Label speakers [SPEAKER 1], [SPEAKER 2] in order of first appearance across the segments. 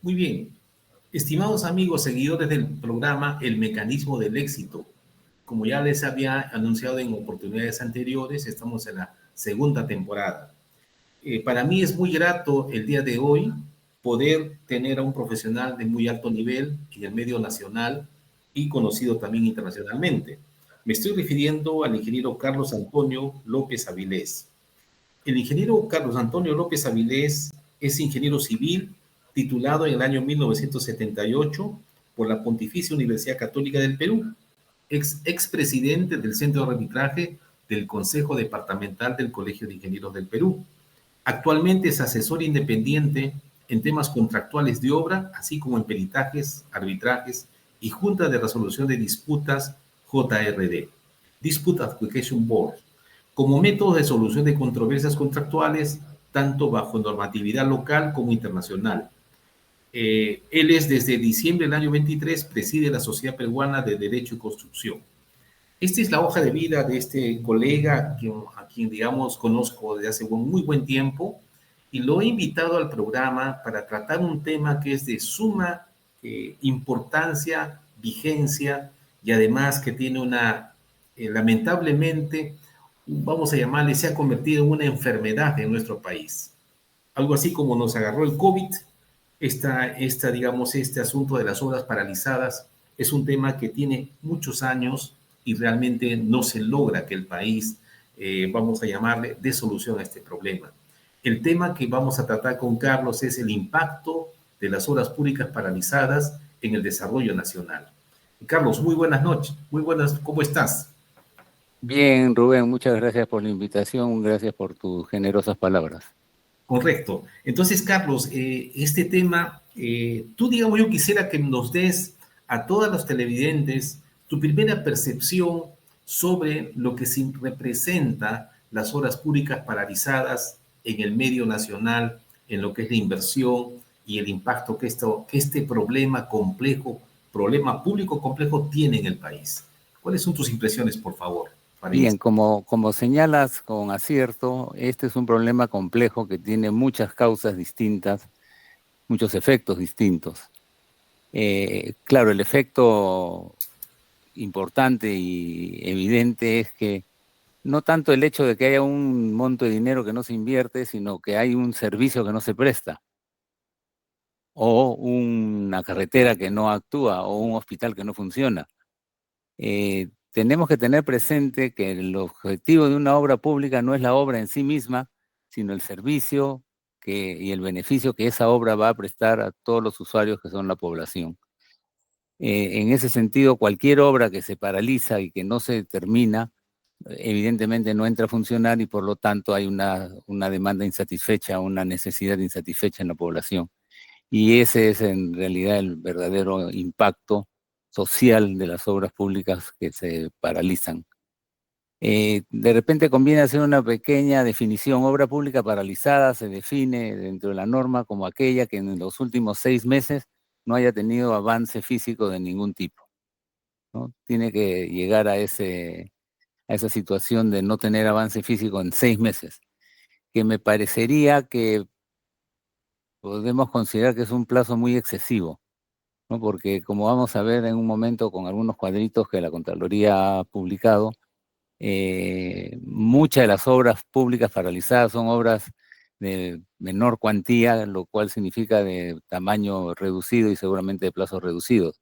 [SPEAKER 1] Muy bien. Estimados amigos, seguidores del programa El Mecanismo del Éxito, como ya les había anunciado en oportunidades anteriores, estamos en la segunda temporada. Para mí es muy grato el día de hoy poder tener a un profesional de muy alto nivel en el medio nacional y conocido también internacionalmente. Me estoy refiriendo al ingeniero Carlos Antonio López Avilés. El ingeniero Carlos Antonio López Avilés es ingeniero civil titulado en el año 1978 por la Pontificia Universidad Católica del Perú, expresidente del Centro de Arbitraje del Consejo Departamental del Colegio de Ingenieros del Perú. Actualmente es asesor independiente en temas contractuales de obra, así como en peritajes, arbitrajes y Junta de Resolución de Disputas JRD, Dispute Adjudication Board, como método de solución de controversias contractuales, tanto bajo normatividad local como internacional. Él es desde diciembre del año 23, preside la Sociedad Peruana de Derecho y Construcción. Esta es la hoja de vida de este colega a quien, digamos, conozco desde hace un muy buen tiempo y lo he invitado al programa para tratar un tema que es de suma importancia, vigencia y además que tiene lamentablemente, vamos a llamarle, se ha convertido en una enfermedad en nuestro país. Algo así como nos agarró el COVID, digamos, este asunto de las obras paralizadas es un tema que tiene muchos años y realmente no se logra que el país, vamos a llamarle, dé solución a este problema. El tema que vamos a tratar con Carlos es el impacto de las obras públicas paralizadas en el desarrollo nacional. Carlos, muy buenas noches. Muy buenas, ¿cómo estás?
[SPEAKER 2] Bien, Rubén, muchas gracias por la invitación, gracias por tus generosas palabras.
[SPEAKER 1] Correcto. Entonces, Carlos, este tema, tú, digamos, yo quisiera que nos des a todos los televidentes tu primera percepción sobre lo que representa las obras públicas paralizadas en el medio nacional, en lo que es la inversión y el impacto que este problema complejo, problema público complejo tiene en el país. ¿Cuáles son tus impresiones, por favor, para
[SPEAKER 2] Bien,
[SPEAKER 1] iniciar?
[SPEAKER 2] como señalas con acierto, este es un problema complejo que tiene muchas causas distintas, muchos efectos distintos. Claro, el efecto importante y evidente es que no tanto el hecho de que haya un monto de dinero que no se invierte, sino que hay un servicio que no se presta, o una carretera que no actúa, o un hospital que no funciona. Tenemos que tener presente que el objetivo de una obra pública no es la obra en sí misma, sino el servicio y el beneficio que esa obra va a prestar a todos los usuarios que son la población. En ese sentido, cualquier obra que se paraliza y que no se termina, evidentemente no entra a funcionar y por lo tanto hay una demanda insatisfecha, una necesidad insatisfecha en la población. Y ese es en realidad el verdadero impacto social de las obras públicas que se paralizan. De repente conviene hacer una pequeña definición. Obra pública paralizada se define dentro de la norma como aquella que en los últimos 6 meses no haya tenido avance físico de ningún tipo, ¿no? Tiene que llegar a esa situación de no tener avance físico en 6 meses, que me parecería que podemos considerar que es un plazo muy excesivo, ¿no? Porque como vamos a ver en un momento con algunos cuadritos que la Contraloría ha publicado, muchas de las obras públicas paralizadas son obras de menor cuantía, lo cual significa de tamaño reducido y seguramente de plazos reducidos.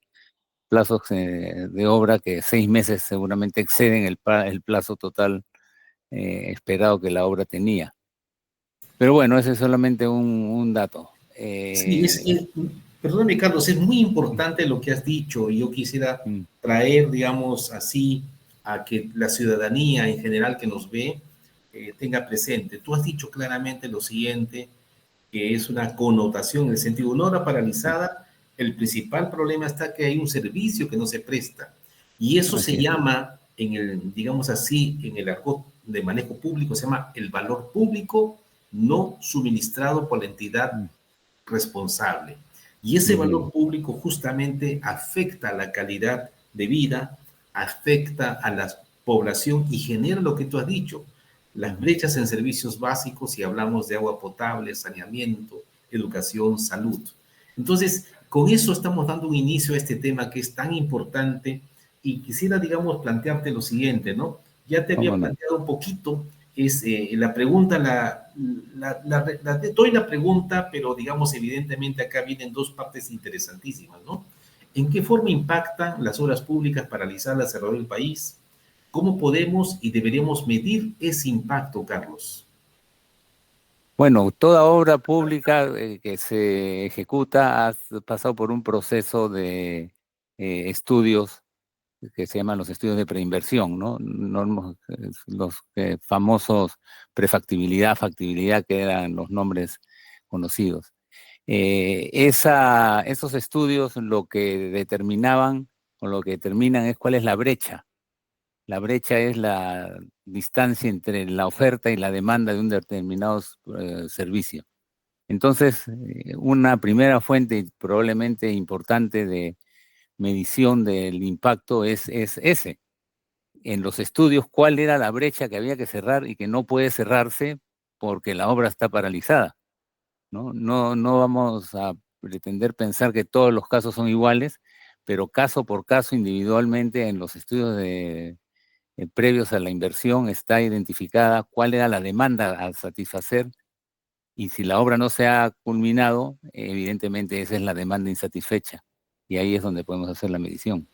[SPEAKER 2] Plazos de obra que 6 meses seguramente exceden el plazo total esperado que la obra tenía. Pero bueno, ese es solamente un dato.
[SPEAKER 1] Sí, perdóname, Carlos, es muy importante lo que has dicho y yo quisiera traer, digamos así, a que la ciudadanía en general que nos ve tenga presente. Tú has dicho claramente lo siguiente, que es una connotación en el sentido de una obra paralizada, el principal problema está que hay un servicio que no se presta y eso se
[SPEAKER 2] Así es.
[SPEAKER 1] llama, digamos así, en el argot de manejo público, se llama el valor público no suministrado por la entidad responsable. Y ese valor público justamente afecta a la calidad de vida, afecta a la población y genera lo que tú has dicho, las brechas en servicios básicos si hablamos de agua potable, saneamiento, educación, salud. Entonces, con eso estamos dando un inicio a este tema que es tan importante y quisiera, digamos, plantearte lo siguiente, ¿no? Ya te había
[SPEAKER 2] ¿Cómo no?
[SPEAKER 1] planteado un poquito, es la pregunta, doy la pregunta, pero digamos, evidentemente acá vienen dos partes interesantísimas, ¿no? ¿En qué forma impactan las obras públicas paralizadas alrededor del país? ¿Cómo podemos y deberíamos medir ese impacto, Carlos?
[SPEAKER 2] Bueno, toda obra pública que se ejecuta ha pasado por un proceso de estudios que se llaman los estudios de preinversión, ¿no? Los famosos prefactibilidad, factibilidad, que eran los nombres conocidos. Esos estudios lo que determinaban o lo que determinan es cuál es la brecha. La brecha es la distancia entre la oferta y la demanda de un determinado servicio. Entonces, una primera fuente y probablemente importante de medición del impacto es ese. En los estudios, cuál era la brecha que había que cerrar y que no puede cerrarse porque la obra está paralizada, ¿no? No vamos a pretender pensar que todos los casos son iguales, pero caso por caso, individualmente, en los estudios previos a la inversión está identificada cuál era la demanda a satisfacer y si la obra no se ha culminado, evidentemente esa es la demanda insatisfecha y ahí es donde podemos hacer la medición.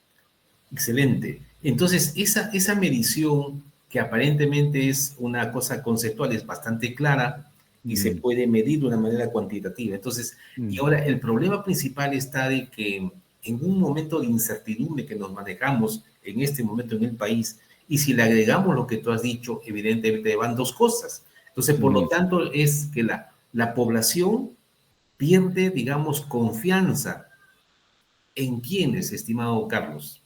[SPEAKER 1] Excelente. Entonces, esa medición, que aparentemente es una cosa conceptual, es bastante clara y se
[SPEAKER 2] Mm,
[SPEAKER 1] puede medir de una manera cuantitativa. Entonces, y
[SPEAKER 2] mm.
[SPEAKER 1] ahora el problema principal está de que en un momento de incertidumbre que nos manejamos en este momento en el país, y si le agregamos lo que tú has dicho, evidentemente van dos cosas. Entonces, por lo
[SPEAKER 2] Ujú.
[SPEAKER 1] tanto, es que la población pierde, digamos, confianza en quienes, estimado Carlos.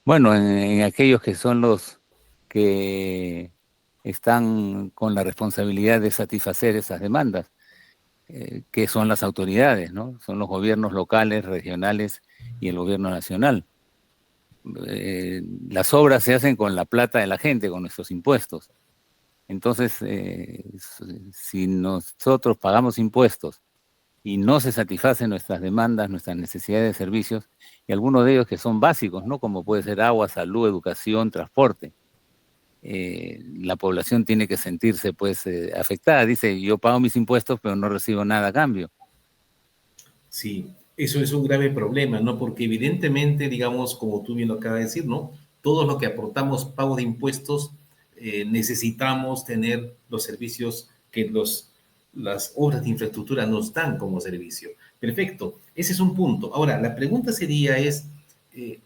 [SPEAKER 2] Bueno, en aquellos que son los que están con la responsabilidad de satisfacer esas demandas, que son las autoridades, ¿no? Son los gobiernos locales, regionales y el gobierno nacional. Las obras se hacen con la plata de la gente, con nuestros impuestos. Entonces, si nosotros pagamos impuestos y no se satisfacen nuestras demandas, nuestras necesidades de servicios, y algunos de ellos que son básicos, ¿no? Como puede ser agua, salud, educación, transporte. La población tiene que sentirse pues afectada. Dice, yo pago mis impuestos, pero no recibo nada a cambio.
[SPEAKER 1] Sí, eso es un grave problema, ¿no? Porque evidentemente, digamos, como tú bien lo acabas de decir, ¿no? Todo lo que aportamos pago de impuestos, necesitamos tener los servicios que las obras de infraestructura nos dan como servicio. Perfecto, ese es un punto. Ahora, la pregunta sería es, eh,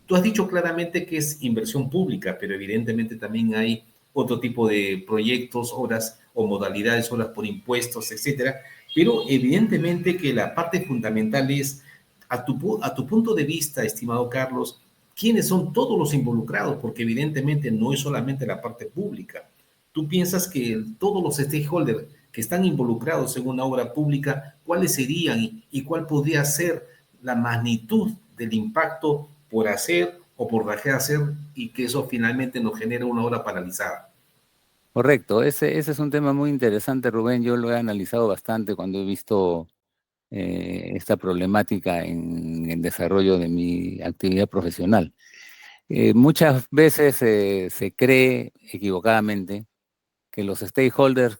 [SPEAKER 1] tú has dicho claramente que es inversión pública, pero evidentemente también hay otro tipo de proyectos, horas o modalidades, horas por impuestos, etcétera. Pero evidentemente que la parte fundamental es, a tu punto de vista, estimado Carlos, quiénes son todos los involucrados, porque evidentemente no es solamente la parte pública. Tú piensas que todos los stakeholders que están involucrados en una obra pública, ¿cuáles serían y cuál podría ser la magnitud del impacto por hacer o por dejar de hacer y que eso finalmente nos genera una obra paralizada?
[SPEAKER 2] Correcto, ese es un tema muy interesante, Rubén. Yo lo he analizado bastante cuando he visto esta problemática en el desarrollo de mi actividad profesional. Muchas veces se cree equivocadamente que los stakeholders,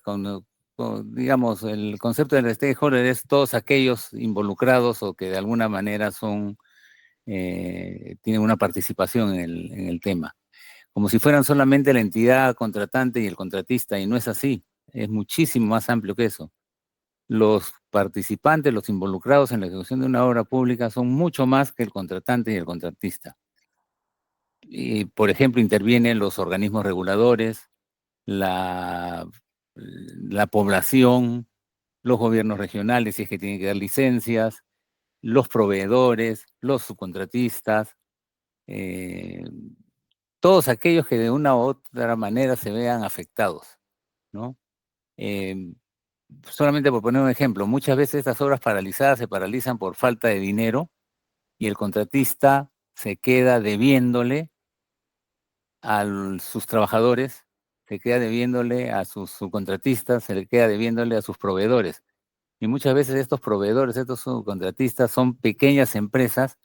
[SPEAKER 2] digamos, el concepto del stakeholder es todos aquellos involucrados o que de alguna manera tienen una participación en el tema, como si fueran solamente la entidad contratante y el contratista, y no es así, es muchísimo más amplio que eso. Los participantes, los involucrados en la ejecución de una obra pública son mucho más que el contratante y el contratista. Y, por ejemplo, intervienen los organismos reguladores, la, la población, los gobiernos regionales, si es que tienen que dar licencias, los proveedores, los subcontratistas, eh, todos aquellos que de una u otra manera se vean afectados, ¿no? Eh, Solamente por poner un ejemplo, muchas veces estas obras paralizadas se paralizan por falta de dinero y el contratista se queda debiéndole a sus trabajadores, se queda debiéndole a sus subcontratistas, se le queda debiéndole a sus proveedores. Y muchas veces estos proveedores, estos subcontratistas son pequeñas empresas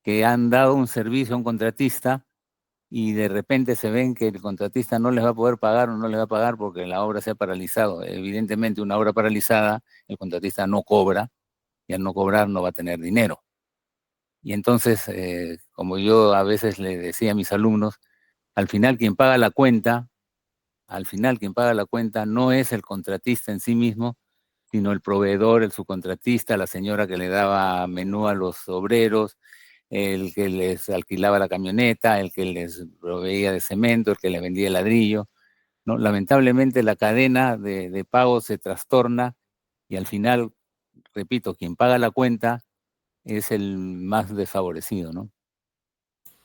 [SPEAKER 2] que han dado un servicio a un contratista y de repente se ven que el contratista no les va a poder pagar o no les va a pagar porque la obra se ha paralizado. Evidentemente, una obra paralizada, el contratista no cobra y al no cobrar no va a tener dinero. Y entonces, como yo a veces le decía a mis alumnos, al final quien paga la cuenta, al final quien paga la cuenta no es el contratista en sí mismo, sino el proveedor, el subcontratista, la señora que le daba menú a los obreros, el que les alquilaba la camioneta, el que les proveía de cemento, el que les vendía el ladrillo, ¿no? Lamentablemente la cadena de pago se trastorna y al final, repito, quien paga la cuenta es el más desfavorecido, ¿no?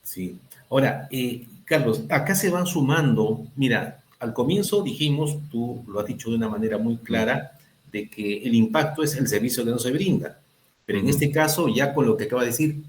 [SPEAKER 1] Sí. Ahora, Carlos, acá se van sumando, mira, al comienzo dijimos, tú lo has dicho de una manera muy
[SPEAKER 2] Mm.
[SPEAKER 1] clara, de que el impacto es el servicio que no se brinda. Pero en
[SPEAKER 2] Ujú.
[SPEAKER 1] este caso, ya con lo que acaba de decir,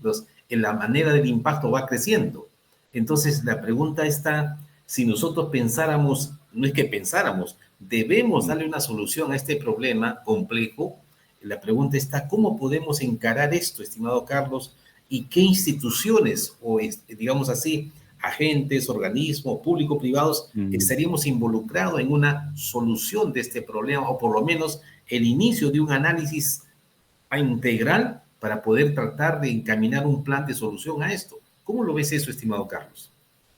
[SPEAKER 1] en la manera del impacto va creciendo. Entonces, la pregunta está, si nosotros pensáramos, no es que pensáramos, debemos darle una solución a este problema complejo. La pregunta está, ¿cómo podemos encarar esto, estimado Carlos? ¿Y qué instituciones o, digamos así, agentes, organismos, público-privados
[SPEAKER 2] Mm.
[SPEAKER 1] estaríamos involucrados en una solución de este problema o por lo menos el inicio de un análisis integral para poder tratar de encaminar un plan de solución a esto? ¿Cómo lo ves eso, estimado Carlos?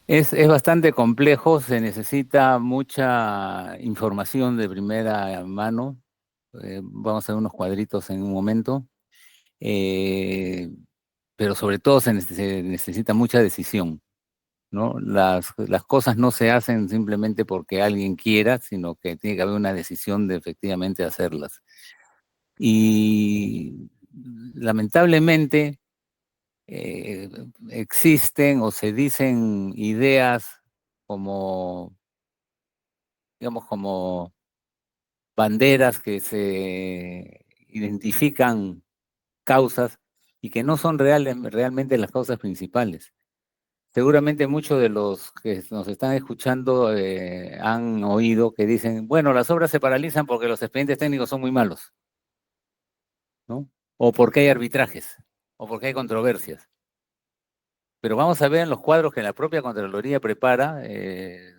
[SPEAKER 2] Es bastante complejo, se necesita mucha información de primera mano. Vamos a ver unos cuadritos en un momento. Eh, pero sobre todo se necesita mucha decisión, ¿no? Las cosas no se hacen simplemente porque alguien quiera, sino que tiene que haber una decisión de efectivamente hacerlas. Y lamentablemente eh, existen o se dicen ideas como, digamos, como banderas que se identifican causas y que no son realmente las causas principales. Seguramente muchos de los que nos están escuchando han oído que dicen, bueno, las obras se paralizan porque los expedientes técnicos son muy malos, ¿no? O porque hay arbitrajes, o porque hay controversias. Pero vamos a ver en los cuadros que la propia Contraloría prepara.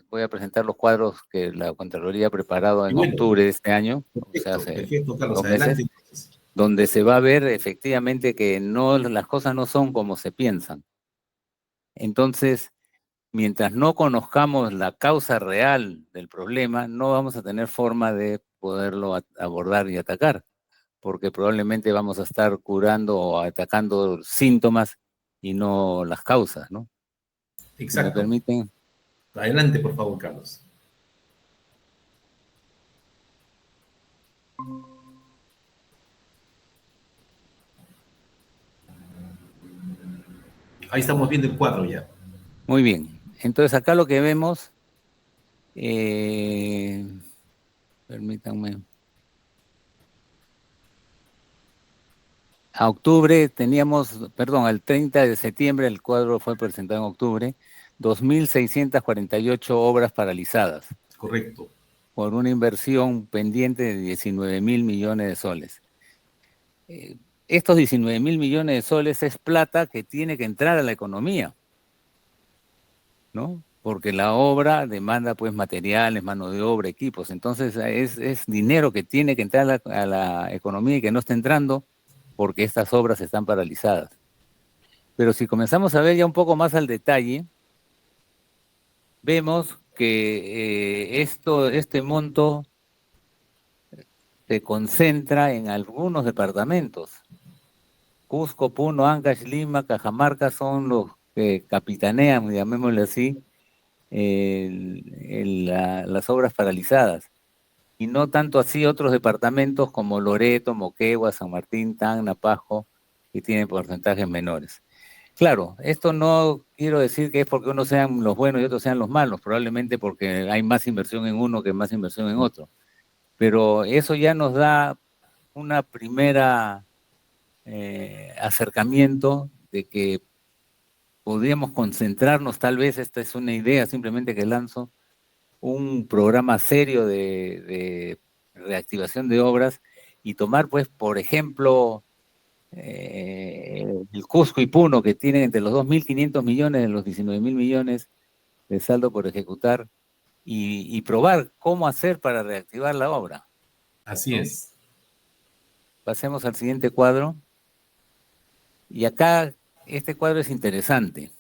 [SPEAKER 2] Voy a presentar los cuadros que la Contraloría ha preparado
[SPEAKER 1] Y
[SPEAKER 2] en
[SPEAKER 1] bueno,
[SPEAKER 2] octubre de este año, o sea,
[SPEAKER 1] perfecto,
[SPEAKER 2] hace
[SPEAKER 1] perfecto, Carlos,
[SPEAKER 2] 2 meses,
[SPEAKER 1] adelante entonces.
[SPEAKER 2] donde se va a ver efectivamente que no, las cosas no son como se piensan. Entonces, mientras no conozcamos la causa real del problema, no vamos a tener forma de poderlo abordar y atacar, porque probablemente vamos a estar curando o atacando síntomas y no las causas, ¿no? Si me
[SPEAKER 1] Exacto.
[SPEAKER 2] permiten.
[SPEAKER 1] Adelante, por favor, Carlos. Ahí estamos viendo el cuadro ya.
[SPEAKER 2] Muy bien. Entonces acá lo que vemos, eh, permítanme, a octubre teníamos, perdón, al 30 de septiembre, el cuadro fue presentado en octubre, 2.648 obras paralizadas
[SPEAKER 1] Correcto.
[SPEAKER 2] por una inversión pendiente de 19.000 millones de soles. Eh, Estos 19.000 millones de soles es plata que tiene que entrar a la economía, ¿no? Porque la obra demanda pues materiales, mano de obra, equipos. Entonces es dinero que tiene que entrar a la economía y que no está entrando porque estas obras están paralizadas. Pero si comenzamos a ver ya un poco más al detalle, vemos que este monto se concentra en algunos departamentos. Cusco, Puno, Ancash, Lima, Cajamarca son los que capitanean, llamémosle así, las obras paralizadas. Y no tanto así otros departamentos como Loreto, Moquegua, San Martín, Tacna, Pajo, que tienen porcentajes menores. Claro, esto no quiero decir que es porque unos sean los buenos y otros sean los malos, probablemente porque hay más inversión en uno que más inversión en otro. Pero eso ya nos da una primera acercamiento de que podríamos concentrarnos, tal vez esta es una idea simplemente que lanzo, un programa serio de reactivación de obras y tomar, pues, por ejemplo, el Cusco y Puno, que tienen entre los 2.500 millones y los 19.000 millones de saldo por ejecutar, y probar cómo hacer para reactivar la obra,
[SPEAKER 1] Así
[SPEAKER 2] ¿no?
[SPEAKER 1] es.
[SPEAKER 2] Pasemos al siguiente cuadro. Y acá este cuadro es interesante.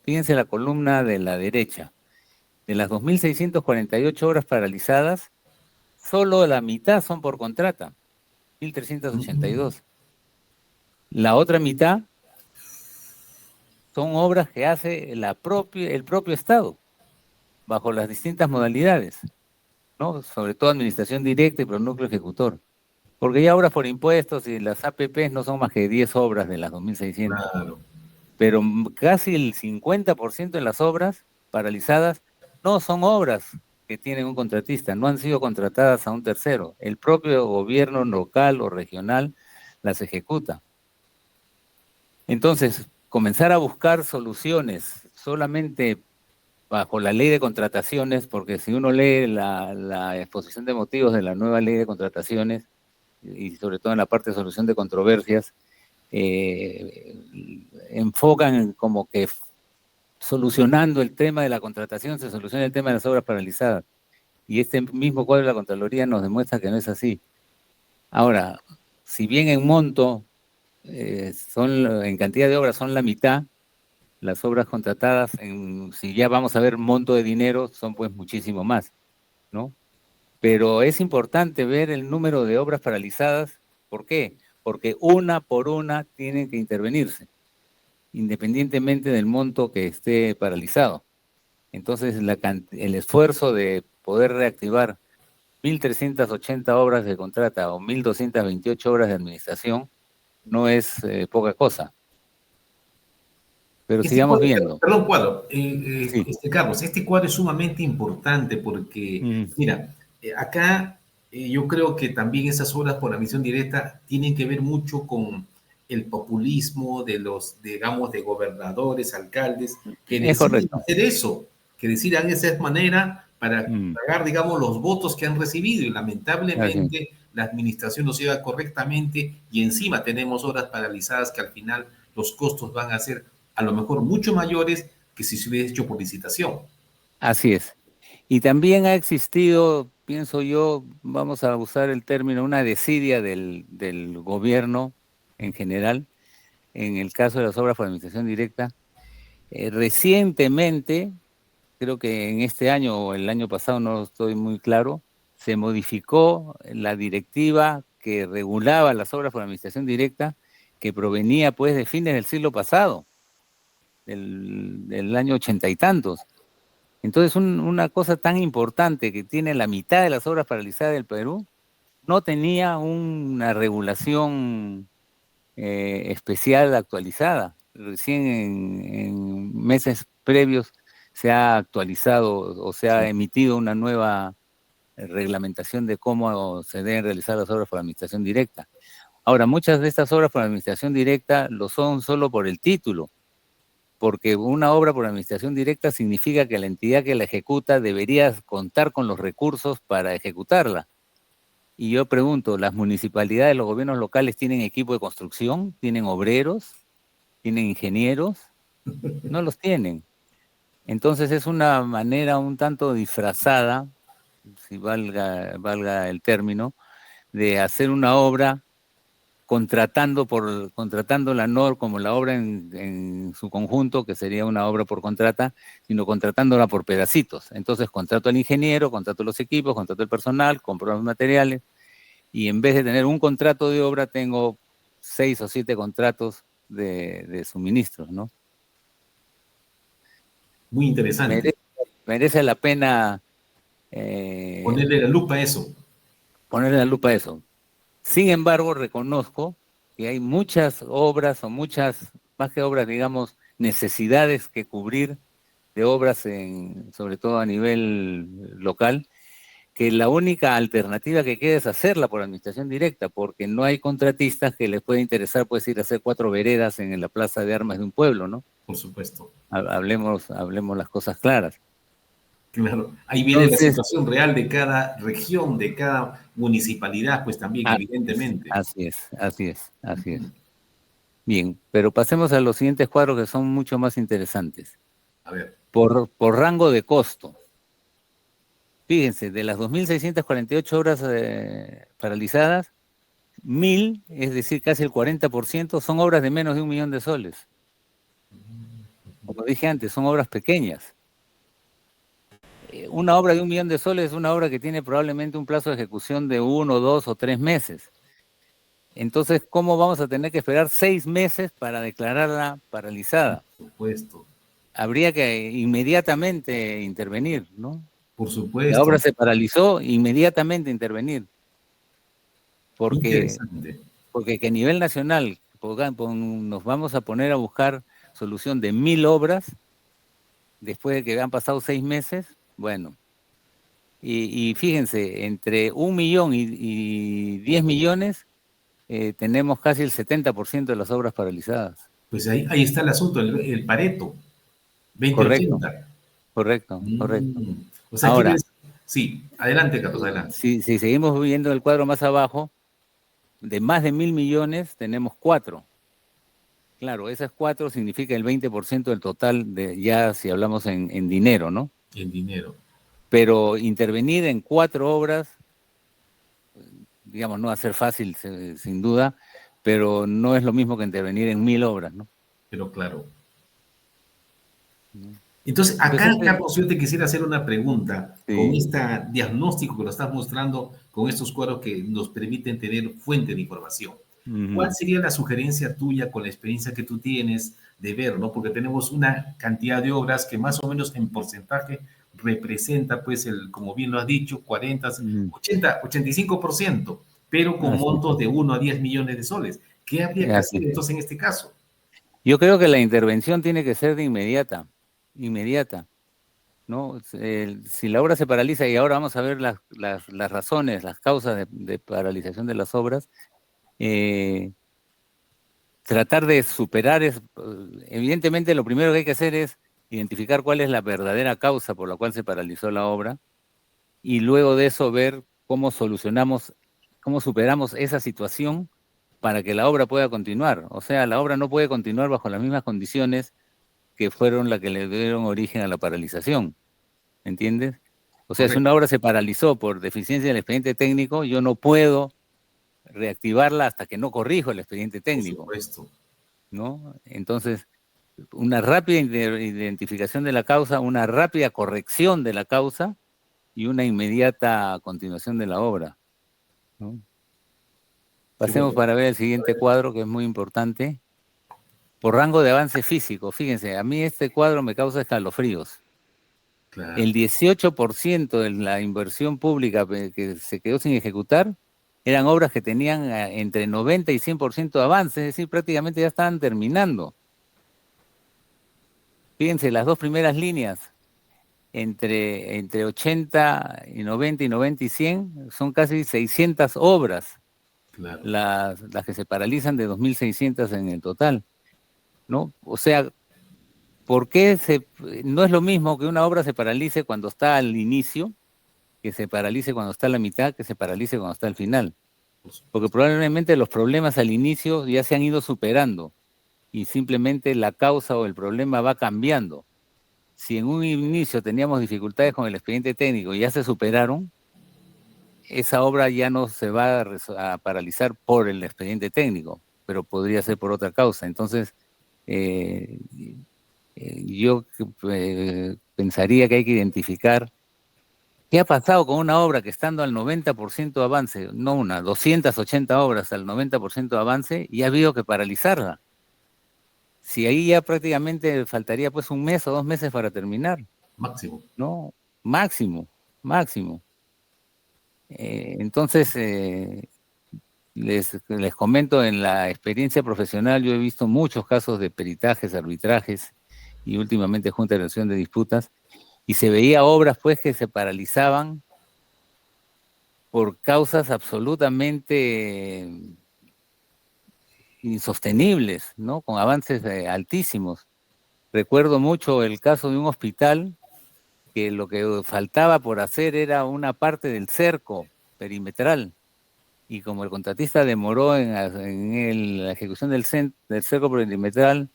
[SPEAKER 2] Fíjense la columna de la derecha. De las 2.648 obras paralizadas, solo la mitad son por contrata, 1.382. La otra mitad son obras que hace el propio Estado, bajo las distintas modalidades, ¿no? Sobre todo administración directa y por núcleo ejecutor. Porque ya obras por impuestos y las APPs no son más que 10 obras de las 2.600.
[SPEAKER 1] Claro.
[SPEAKER 2] Pero casi el 50% de las obras paralizadas no son obras que tienen un contratista, no han sido contratadas a un tercero. El propio gobierno local o regional las ejecuta. Entonces, comenzar a buscar soluciones solamente bajo la ley de contrataciones, porque si uno lee la exposición de motivos de la nueva ley de contrataciones, y sobre todo en la parte de solución de controversias, eh, enfocan como que solucionando el tema de la contratación se soluciona el tema de las obras paralizadas. Y este mismo cuadro de la Contraloría nos demuestra que no es así. Ahora, si bien en monto, en cantidad de obras son la mitad, las obras contratadas, si ya vamos a ver monto de dinero, son pues muchísimo más, ¿no? Pero es importante ver el número de obras paralizadas. ¿Por qué? Porque una por una tienen que intervenirse, independientemente del monto que esté paralizado. Entonces, el esfuerzo de poder reactivar 1.380 obras de contrata o 1.228 obras de administración no es poca cosa. Pero
[SPEAKER 1] Este
[SPEAKER 2] sigamos
[SPEAKER 1] cuadro,
[SPEAKER 2] viendo.
[SPEAKER 1] perdón, cuadro,
[SPEAKER 2] Sí.
[SPEAKER 1] Carlos, este cuadro es sumamente importante porque,
[SPEAKER 2] Mm,
[SPEAKER 1] mira, acá yo creo que también esas obras por la misión directa tienen que ver mucho con el populismo de los, digamos, de gobernadores, alcaldes, que
[SPEAKER 2] es
[SPEAKER 1] deciden
[SPEAKER 2] correcto.
[SPEAKER 1] hacer eso, que decidan esa manera para
[SPEAKER 2] Mm,
[SPEAKER 1] pagar, digamos, los votos que han recibido y
[SPEAKER 2] así.
[SPEAKER 1] lamentablemente la administración no se lleva correctamente y encima tenemos obras paralizadas que al final los costos van a ser a lo mejor mucho mayores que si se hubiera hecho por licitación.
[SPEAKER 2] Así es. Y también ha existido, pienso yo, vamos a usar el término, una desidia del gobierno en general, en el caso de las obras por administración directa. Recientemente, creo que en este año o el año pasado, no estoy muy claro, se modificó la directiva que regulaba las obras por administración directa, que provenía pues de fines del siglo pasado, del año ochenta y tantos. Entonces, una cosa tan importante que tiene la mitad de las obras paralizadas del Perú, no tenía una regulación especial actualizada. Recién en meses previos se ha actualizado o se ha
[SPEAKER 1] Sí.
[SPEAKER 2] emitido una nueva reglamentación de cómo se deben realizar las obras por administración directa. Ahora, muchas de estas obras por administración directa lo son solo por el título, porque una obra por administración directa significa que la entidad que la ejecuta debería contar con los recursos para ejecutarla. Y yo pregunto, ¿las municipalidades, los gobiernos locales tienen equipo de construcción? ¿Tienen obreros? ¿Tienen ingenieros? No los tienen. Entonces es una manera un tanto disfrazada, si valga el término, de hacer una obra contratando la NOR como la obra en su conjunto, que sería una obra por contrata, sino contratándola por pedacitos. Entonces contrato al ingeniero, contrato los equipos, contrato el personal, compro los materiales, y en vez de tener un contrato de obra, tengo 6 o 7 contratos de suministros, ¿no?
[SPEAKER 1] Muy interesante.
[SPEAKER 2] Merece, merece la pena eh,
[SPEAKER 1] Ponerle la lupa a eso.
[SPEAKER 2] ponerle la lupa a eso. Sin embargo, reconozco que hay muchas obras o muchas, más que obras, digamos, necesidades que cubrir de obras, sobre todo a nivel local, que la única alternativa que queda es hacerla por administración directa, porque no hay contratistas que les pueda interesar pues ir a hacer 4 veredas en la plaza de armas de un pueblo, ¿no?
[SPEAKER 1] Por supuesto.
[SPEAKER 2] Hablemos las cosas claras.
[SPEAKER 1] Claro, ahí viene la
[SPEAKER 2] Entonces,
[SPEAKER 1] situación real de cada región, de cada municipalidad, pues también, evidentemente.
[SPEAKER 2] así es, así es, así es. Bien, pero pasemos a los siguientes cuadros que son mucho más interesantes.
[SPEAKER 1] A ver,
[SPEAKER 2] Por rango de costo. Fíjense, de las 2.648 obras paralizadas, 1.000, es decir, casi el 40%, son obras de menos de 1.000.000 de soles. Como dije antes, son obras pequeñas. Una obra de 1.000.000 de soles es una obra que tiene probablemente un plazo de ejecución de 1, 2 o 3 meses. Entonces, ¿cómo vamos a tener que esperar 6 meses para declararla paralizada?
[SPEAKER 1] por supuesto,
[SPEAKER 2] Habría que inmediatamente intervenir, ¿no?
[SPEAKER 1] por
[SPEAKER 2] La obra
[SPEAKER 1] supuesto.
[SPEAKER 2] se paralizó, inmediatamente intervenir, porque,
[SPEAKER 1] Interesante.
[SPEAKER 2] porque que a nivel nacional nos vamos a poner a buscar solución de 1.000 obras después de que han pasado 6 meses, bueno, y fíjense, entre 1 millón y 10 millones tenemos casi el 70% de las obras paralizadas.
[SPEAKER 1] Pues ahí está el asunto, el Pareto,
[SPEAKER 2] Correcto,
[SPEAKER 1] 2080.
[SPEAKER 2] correcto, correcto.
[SPEAKER 1] Mm, o sea,
[SPEAKER 2] Ahora,
[SPEAKER 1] quieres... Sí, adelante, Carlos, adelante.
[SPEAKER 2] si seguimos viendo el cuadro más abajo, de más de 1.000 millones tenemos 4. Claro, esas 4 significa el 20% del total, ya si hablamos en dinero, ¿no?
[SPEAKER 1] El dinero.
[SPEAKER 2] Pero intervenir en 4 obras, digamos, no va a ser fácil, sin duda, pero no es lo mismo que intervenir en 1.000 obras, ¿no?
[SPEAKER 1] Pero claro. Entonces,
[SPEAKER 2] Pues
[SPEAKER 1] acá, Carlos, yo te quisiera hacer una pregunta con
[SPEAKER 2] sí.
[SPEAKER 1] este diagnóstico que lo estás mostrando, con estos cuadros que nos permiten tener fuente de información. ¿Cuál
[SPEAKER 2] Ujú,
[SPEAKER 1] sería la sugerencia tuya con la experiencia que tú tienes de ver, ¿no? Porque tenemos una cantidad de obras que más o menos en porcentaje representa, pues, como bien lo has dicho, 40,
[SPEAKER 2] ujú.
[SPEAKER 1] 80, 85%, pero con
[SPEAKER 2] Así,
[SPEAKER 1] montos de 10 millones de soles. ¿Qué habría que hacer
[SPEAKER 2] así.
[SPEAKER 1] entonces en este caso?
[SPEAKER 2] Yo creo que la intervención tiene que ser de inmediata, inmediata, ¿no? Si la obra se paraliza, y ahora vamos a ver las razones, las causas de paralización de las obras, eh, tratar de superar evidentemente lo primero que hay que hacer es identificar cuál es la verdadera causa por la cual se paralizó la obra y luego de eso ver cómo solucionamos, cómo superamos esa situación para que la obra pueda continuar. O sea, la obra no puede continuar bajo las mismas condiciones que fueron las que le dieron origen a la paralización, ¿entiendes? O sea, si una
[SPEAKER 1] Correcto,
[SPEAKER 2] obra se paralizó por deficiencia del expediente técnico, yo no puedo reactivarla hasta que no corrijo el expediente
[SPEAKER 1] por
[SPEAKER 2] técnico,
[SPEAKER 1] supuesto.
[SPEAKER 2] ¿no? Entonces, una rápida identificación de la causa, una rápida corrección de la causa y una inmediata continuación de la obra, ¿no?
[SPEAKER 1] Qué
[SPEAKER 2] Pasemos
[SPEAKER 1] bueno.
[SPEAKER 2] para ver el siguiente cuadro, que es muy importante. Por rango de avance físico, fíjense, a mí este cuadro me causa escalofríos.
[SPEAKER 1] Claro.
[SPEAKER 2] El 18% de la inversión pública que se quedó sin ejecutar eran obras que tenían entre 90 y 100% de avance, es decir, prácticamente ya estaban terminando. Fíjense, las dos primeras líneas, entre 80 y 90 y 90 y 100, son casi 600 obras
[SPEAKER 1] Claro,
[SPEAKER 2] las que se paralizan de 2.600 en el total, ¿no? O sea, ¿por qué no es lo mismo que una obra se paralice cuando está al inicio, que se paralice cuando está a la mitad, que se paralice cuando está al final?
[SPEAKER 1] por
[SPEAKER 2] Porque
[SPEAKER 1] supuesto.
[SPEAKER 2] probablemente los problemas al inicio ya se han ido superando y simplemente la causa o el problema va cambiando. Si en un inicio teníamos dificultades con el expediente técnico y ya se superaron, esa obra ya no se va a paralizar por el expediente técnico, pero podría ser por otra causa. Entonces, eh, yo pensaría que hay que identificar qué ha pasado con una obra que estando al 90% de avance, no una, 280 obras al 90% de avance, y ha habido que paralizarla. Si ahí ya prácticamente faltaría pues un mes o 2 meses para terminar,
[SPEAKER 1] Máximo.
[SPEAKER 2] ¿no? Máximo, máximo. Entonces, les comento, en la experiencia profesional yo he visto muchos casos de peritajes, arbitrajes y últimamente junta de resolución de disputas, y se veía obras pues que se paralizaban por causas absolutamente insostenibles, ¿no? Con avances altísimos. Recuerdo mucho el caso de un hospital que lo que faltaba por hacer era una parte del cerco perimetral. Y como el contratista demoró en la ejecución del cerco perimetral,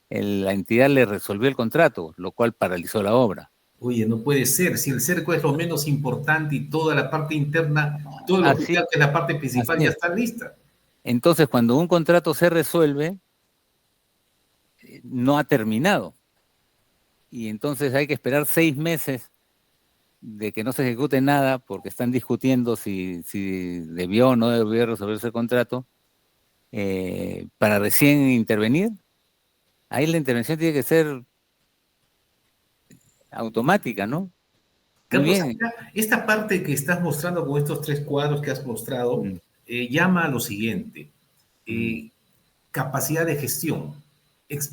[SPEAKER 2] la entidad le resolvió el contrato, lo cual paralizó la obra.
[SPEAKER 1] Oye, no puede ser. Si el cerco es lo menos importante y toda la parte interna, todo el
[SPEAKER 2] Así,
[SPEAKER 1] hospital, que es la parte principal,
[SPEAKER 2] así
[SPEAKER 1] ya
[SPEAKER 2] es.
[SPEAKER 1] está lista.
[SPEAKER 2] Entonces, cuando un contrato se resuelve, no ha terminado. Y entonces hay que esperar 6 meses de que no se ejecute nada porque están discutiendo si debió o no debió resolverse el contrato para recién intervenir. Ahí la intervención tiene que ser automática, ¿no? Muy
[SPEAKER 1] Carlos,
[SPEAKER 2] bien.
[SPEAKER 1] acá, esta parte que estás mostrando con estos 3 cuadros que has mostrado,
[SPEAKER 2] Mm,
[SPEAKER 1] llama a lo siguiente.
[SPEAKER 2] mm.
[SPEAKER 1] Capacidad de gestión.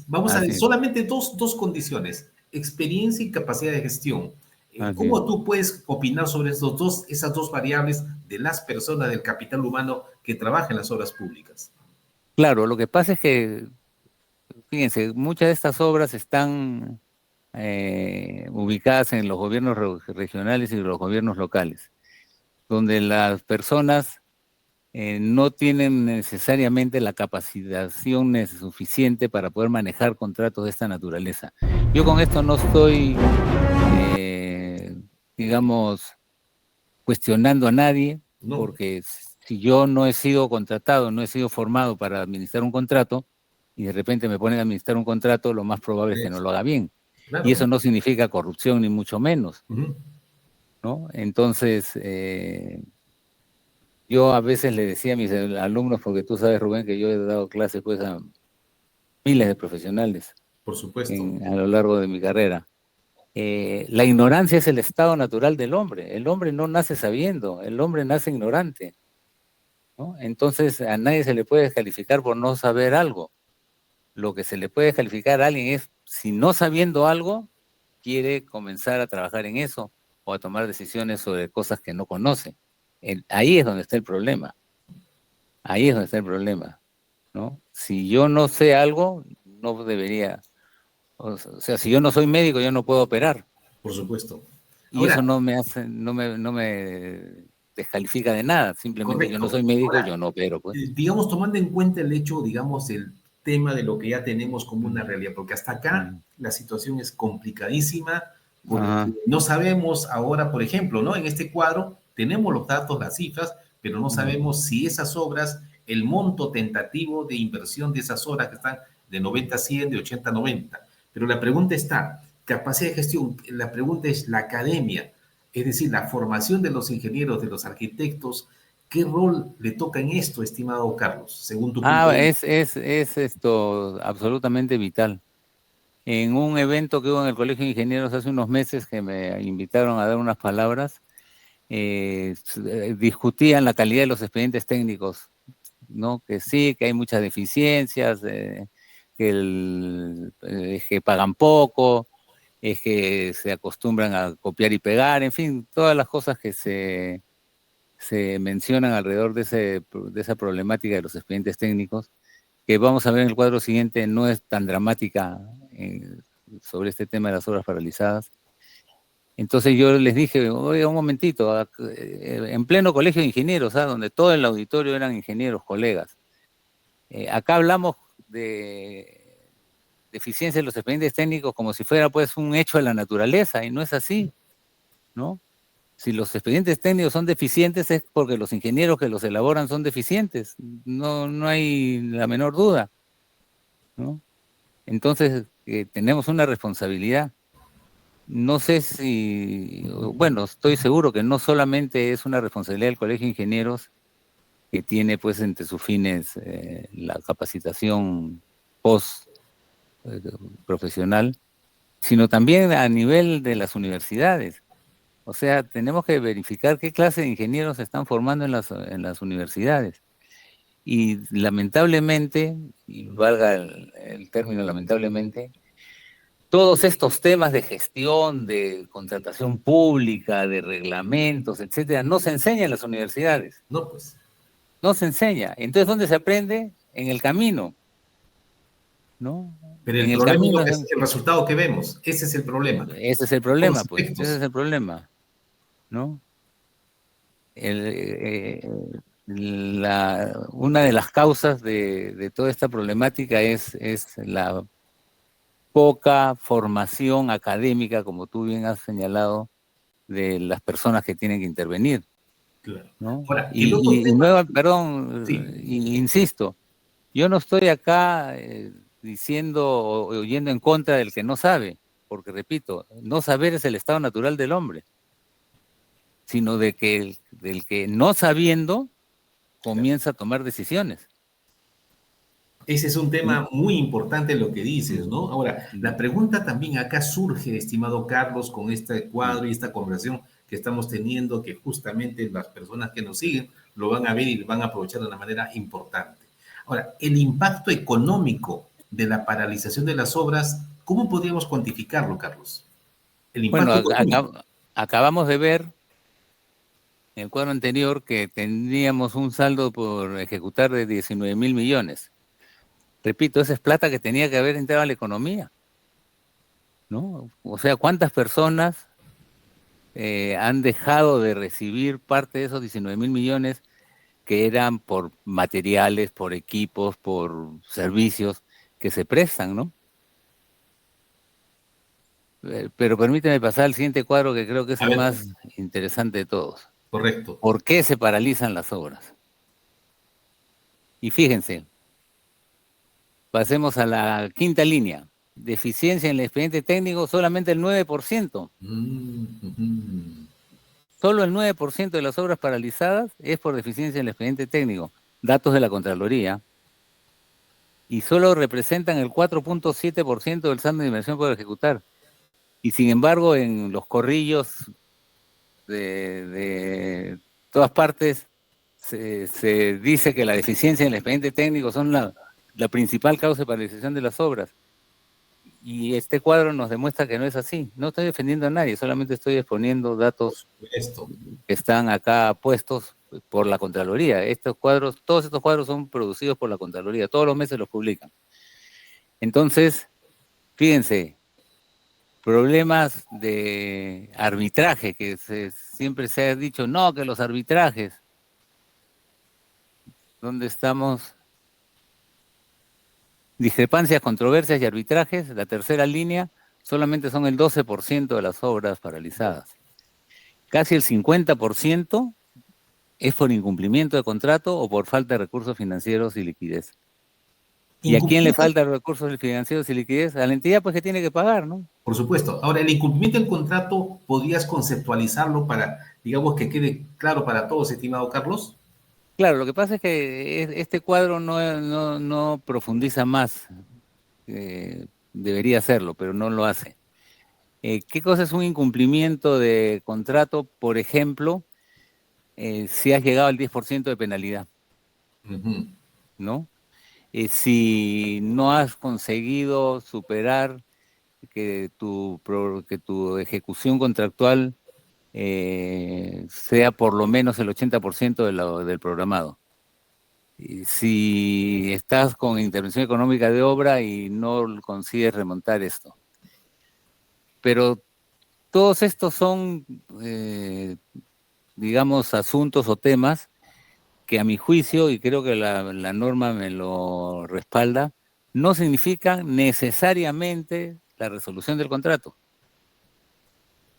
[SPEAKER 1] Vamos a ver,
[SPEAKER 2] Así es,
[SPEAKER 1] solamente dos condiciones, experiencia y capacidad de gestión.
[SPEAKER 2] así es.
[SPEAKER 1] ¿Cómo tú puedes opinar sobre esas dos variables de las personas, del capital humano que trabaja en las obras públicas?
[SPEAKER 2] Claro, lo que pasa es que, fíjense, muchas de estas obras están ubicadas en los gobiernos regionales y los gobiernos locales, donde las personas no tienen necesariamente la capacitación suficiente para poder manejar contratos de esta naturaleza. Yo con esto no estoy, digamos, cuestionando a nadie,
[SPEAKER 1] No,
[SPEAKER 2] porque si yo no he sido contratado, no he sido formado para administrar un contrato, y de repente me ponen a administrar un contrato, lo más probable es que no
[SPEAKER 1] es,
[SPEAKER 2] lo haga bien. Y
[SPEAKER 1] claro.
[SPEAKER 2] eso no significa corrupción, ni mucho menos,
[SPEAKER 1] Ujú.
[SPEAKER 2] ¿no? Entonces, yo a veces le decía a mis alumnos, porque tú sabes, Rubén, que yo he dado clases pues a miles de profesionales
[SPEAKER 1] Por supuesto.
[SPEAKER 2] a lo largo de mi carrera. La ignorancia es el estado natural del hombre. El hombre no nace sabiendo, el hombre nace ignorante, ¿no? Entonces a nadie se le puede descalificar por no saber algo. Lo que se le puede descalificar a alguien es si no sabiendo algo quiere comenzar a trabajar en eso o a tomar decisiones sobre cosas que no conoce. Ahí es donde está el problema. Ahí es donde está el problema, ¿no? Si yo no sé algo, no debería. O sea, si yo no soy médico, yo no puedo operar.
[SPEAKER 1] Por supuesto.
[SPEAKER 2] Y
[SPEAKER 1] Ahora,
[SPEAKER 2] eso no me hace, no me descalifica de nada. Simplemente yo no
[SPEAKER 1] correcto.
[SPEAKER 2] soy médico,
[SPEAKER 1] Ahora,
[SPEAKER 2] yo no opero, pues.
[SPEAKER 1] digamos, tomando en cuenta el hecho, digamos, el tema de lo que ya tenemos como una
[SPEAKER 2] Mm,
[SPEAKER 1] realidad, porque hasta acá
[SPEAKER 2] mm.
[SPEAKER 1] la situación es complicadísima, porque
[SPEAKER 2] Ajá.
[SPEAKER 1] no sabemos ahora, por ejemplo, ¿no? En este cuadro tenemos los datos, las cifras, pero no
[SPEAKER 2] Mm.
[SPEAKER 1] sabemos si esas obras, el monto tentativo de inversión de esas obras que están de 90 a 100, de 80 a 90. Pero la pregunta está, capacidad de gestión, la pregunta es la academia, es decir, la formación de los ingenieros, de los arquitectos. ¿Qué rol le toca en esto, estimado Carlos, según tu punto de vista?
[SPEAKER 2] Es esto absolutamente vital. En un evento que hubo en el Colegio de Ingenieros hace unos meses que me invitaron a dar unas palabras, discutían la calidad de los expedientes técnicos, ¿no? Que sí, que hay muchas deficiencias, que pagan poco, es que se acostumbran a copiar y pegar, en fin, todas las cosas que se mencionan alrededor de esa problemática de los expedientes técnicos, que vamos a ver en el cuadro siguiente, no es tan dramática sobre este tema de las obras paralizadas. Entonces yo les dije, oiga, un momentito, en pleno colegio de ingenieros, donde todo el auditorio eran ingenieros, colegas. Acá hablamos de deficiencia de los expedientes técnicos como si fuera pues un hecho de la naturaleza, y no es así, ¿no? Si los expedientes técnicos son deficientes es porque los ingenieros que los elaboran son deficientes, no hay la menor duda, ¿no? Entonces, tenemos una responsabilidad. No sé si, bueno, estoy seguro que no solamente es una responsabilidad del Colegio de Ingenieros, que tiene pues entre sus fines la capacitación post profesional, sino también a nivel de las universidades. O sea, tenemos que verificar qué clase de ingenieros se están formando en las universidades. Y lamentablemente, y valga el término lamentablemente, todos estos temas de gestión, de contratación pública, de reglamentos, etcétera, no se enseña en las universidades.
[SPEAKER 1] No, pues,
[SPEAKER 2] No se enseña. Entonces, ¿dónde se aprende? En el camino. ¿no?
[SPEAKER 1] Pero el
[SPEAKER 2] En el
[SPEAKER 1] problema es
[SPEAKER 2] camino,
[SPEAKER 1] el resultado que vemos. Ese es el problema.
[SPEAKER 2] ese es el
[SPEAKER 1] Son
[SPEAKER 2] problema,
[SPEAKER 1] los
[SPEAKER 2] pues, ese
[SPEAKER 1] efectos.
[SPEAKER 2] es el problema, ¿no? Una de las causas de toda esta problemática es la poca formación académica, como tú bien has señalado, de las personas que tienen que intervenir,
[SPEAKER 1] Claro.
[SPEAKER 2] ¿no?
[SPEAKER 1] Ahora, el otro
[SPEAKER 2] Y
[SPEAKER 1] tema,
[SPEAKER 2] nueva, perdón,
[SPEAKER 1] sí,
[SPEAKER 2] insisto, yo no estoy acá diciendo o yendo en contra del que no sabe, porque repito, no saber es el estado natural del hombre, sino de que del que no sabiendo
[SPEAKER 1] claro.
[SPEAKER 2] comienza a tomar decisiones.
[SPEAKER 1] Ese es un
[SPEAKER 2] Y-
[SPEAKER 1] tema muy importante lo que dices,
[SPEAKER 2] mm,
[SPEAKER 1] ¿no? Ahora, la
[SPEAKER 2] mm,
[SPEAKER 1] pregunta también acá surge, estimado Carlos, con este
[SPEAKER 2] mm.
[SPEAKER 1] cuadro y esta conversación que estamos teniendo, que justamente las personas que nos siguen lo van a ver y lo van a aprovechar de una manera importante. Ahora, el impacto económico de la paralización de las obras, ¿cómo podríamos cuantificarlo, Carlos? El
[SPEAKER 2] Bueno,
[SPEAKER 1] impacto económico.
[SPEAKER 2] acabamos de ver en el cuadro anterior que teníamos un saldo por ejecutar de 19.000 millones. Repito, esa es plata que tenía que haber entrado a la economía, ¿no? O sea, ¿cuántas personas han dejado de recibir parte de esos 19.000 millones que eran por materiales, por equipos, por servicios que se prestan, ¿no? Pero permíteme pasar al siguiente cuadro que creo que es
[SPEAKER 1] A
[SPEAKER 2] el
[SPEAKER 1] ver,
[SPEAKER 2] más interesante de todos.
[SPEAKER 1] correcto.
[SPEAKER 2] ¿Por qué se paralizan las obras? Y fíjense, pasemos a la quinta línea. Deficiencia en el expediente técnico, solamente el 9%.
[SPEAKER 1] Mm.
[SPEAKER 2] Solo el 9% de las obras paralizadas es por deficiencia en el expediente técnico. Datos de la Contraloría. Y solo representan el 4.7% del saldo de inversión por ejecutar. Y sin embargo, en los corrillos de todas partes se dice que la deficiencia en el expediente técnico son la principal causa de paralización de las obras. Y este cuadro nos demuestra que no es así. No estoy defendiendo a nadie, solamente estoy exponiendo datos
[SPEAKER 1] Esto.
[SPEAKER 2] que están acá puestos por la Contraloría. Estos cuadros, todos estos cuadros son producidos por la Contraloría, todos los meses los publican. Entonces, fíjense, problemas de arbitraje, que siempre se ha dicho, no, que los arbitrajes, ¿dónde estamos? Discrepancias, controversias y arbitrajes, la tercera línea, solamente son el 12% de las obras paralizadas. Casi el 50% es por incumplimiento de contrato o por falta de recursos financieros y liquidez. ¿Y a quién le
[SPEAKER 1] Incumplimiento,
[SPEAKER 2] falta recursos financieros y liquidez? A la entidad pues que tiene que pagar, ¿no?
[SPEAKER 1] por supuesto. Ahora, el incumplimiento del contrato, ¿podrías conceptualizarlo para, digamos, que quede claro para todos, estimado Carlos?
[SPEAKER 2] Claro, lo que pasa es que este cuadro no profundiza más, debería hacerlo, pero no lo hace. ¿Qué cosa es un incumplimiento de contrato? Por ejemplo, si has llegado al 10% de penalidad,
[SPEAKER 1] Ujú.
[SPEAKER 2] ¿no? Si no has conseguido superar que tu ejecución contractual sea por lo menos el 80% del programado. Y si estás con intervención económica de obra y no consigues remontar esto. Pero todos estos son, digamos, asuntos o temas que a mi juicio, y creo que la norma me lo respalda, no significan necesariamente la resolución del contrato,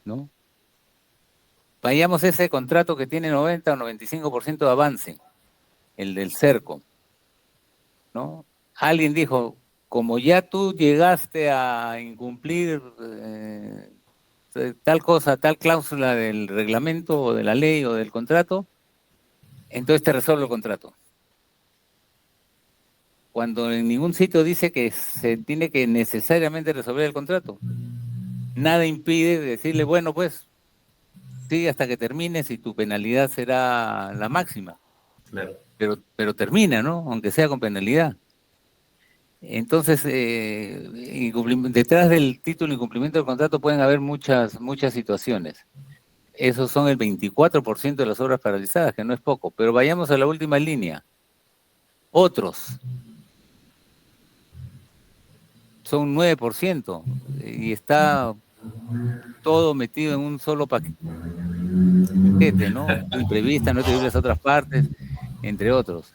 [SPEAKER 2] ¿no? Vayamos a ese contrato que tiene 90 o 95% de avance, el del cerco, ¿no? Alguien dijo, como ya tú llegaste a incumplir tal cosa, tal cláusula del reglamento o de la ley o del contrato, entonces te resuelvo el contrato. Cuando en ningún sitio dice que se tiene que necesariamente resolver el contrato. Nada impide decirle, bueno, pues sigue hasta que termines y tu penalidad será la máxima,
[SPEAKER 1] Claro.
[SPEAKER 2] pero termina, ¿no? Aunque sea con penalidad. Entonces, detrás del título incumplimiento del contrato pueden haber muchas situaciones. Esos son el 24% de las obras paralizadas, que no es poco. Pero vayamos a la última línea. Otros. son 9% y está todo metido en un solo paquete, ¿no? No imprevista, no terribles a otras partes, entre otros.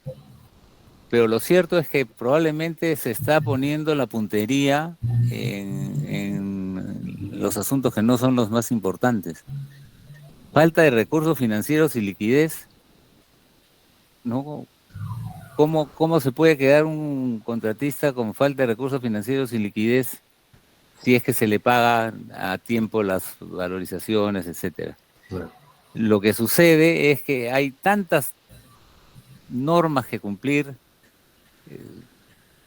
[SPEAKER 2] Pero lo cierto es que probablemente se está poniendo la puntería en los asuntos que no son los más importantes. Falta de recursos financieros y liquidez, ¿no? ¿Cómo se puede quedar un contratista con falta de recursos financieros y liquidez si es que se le paga a tiempo las valorizaciones, etcétera?
[SPEAKER 1] Claro.
[SPEAKER 2] Lo que sucede es que hay tantas normas que cumplir,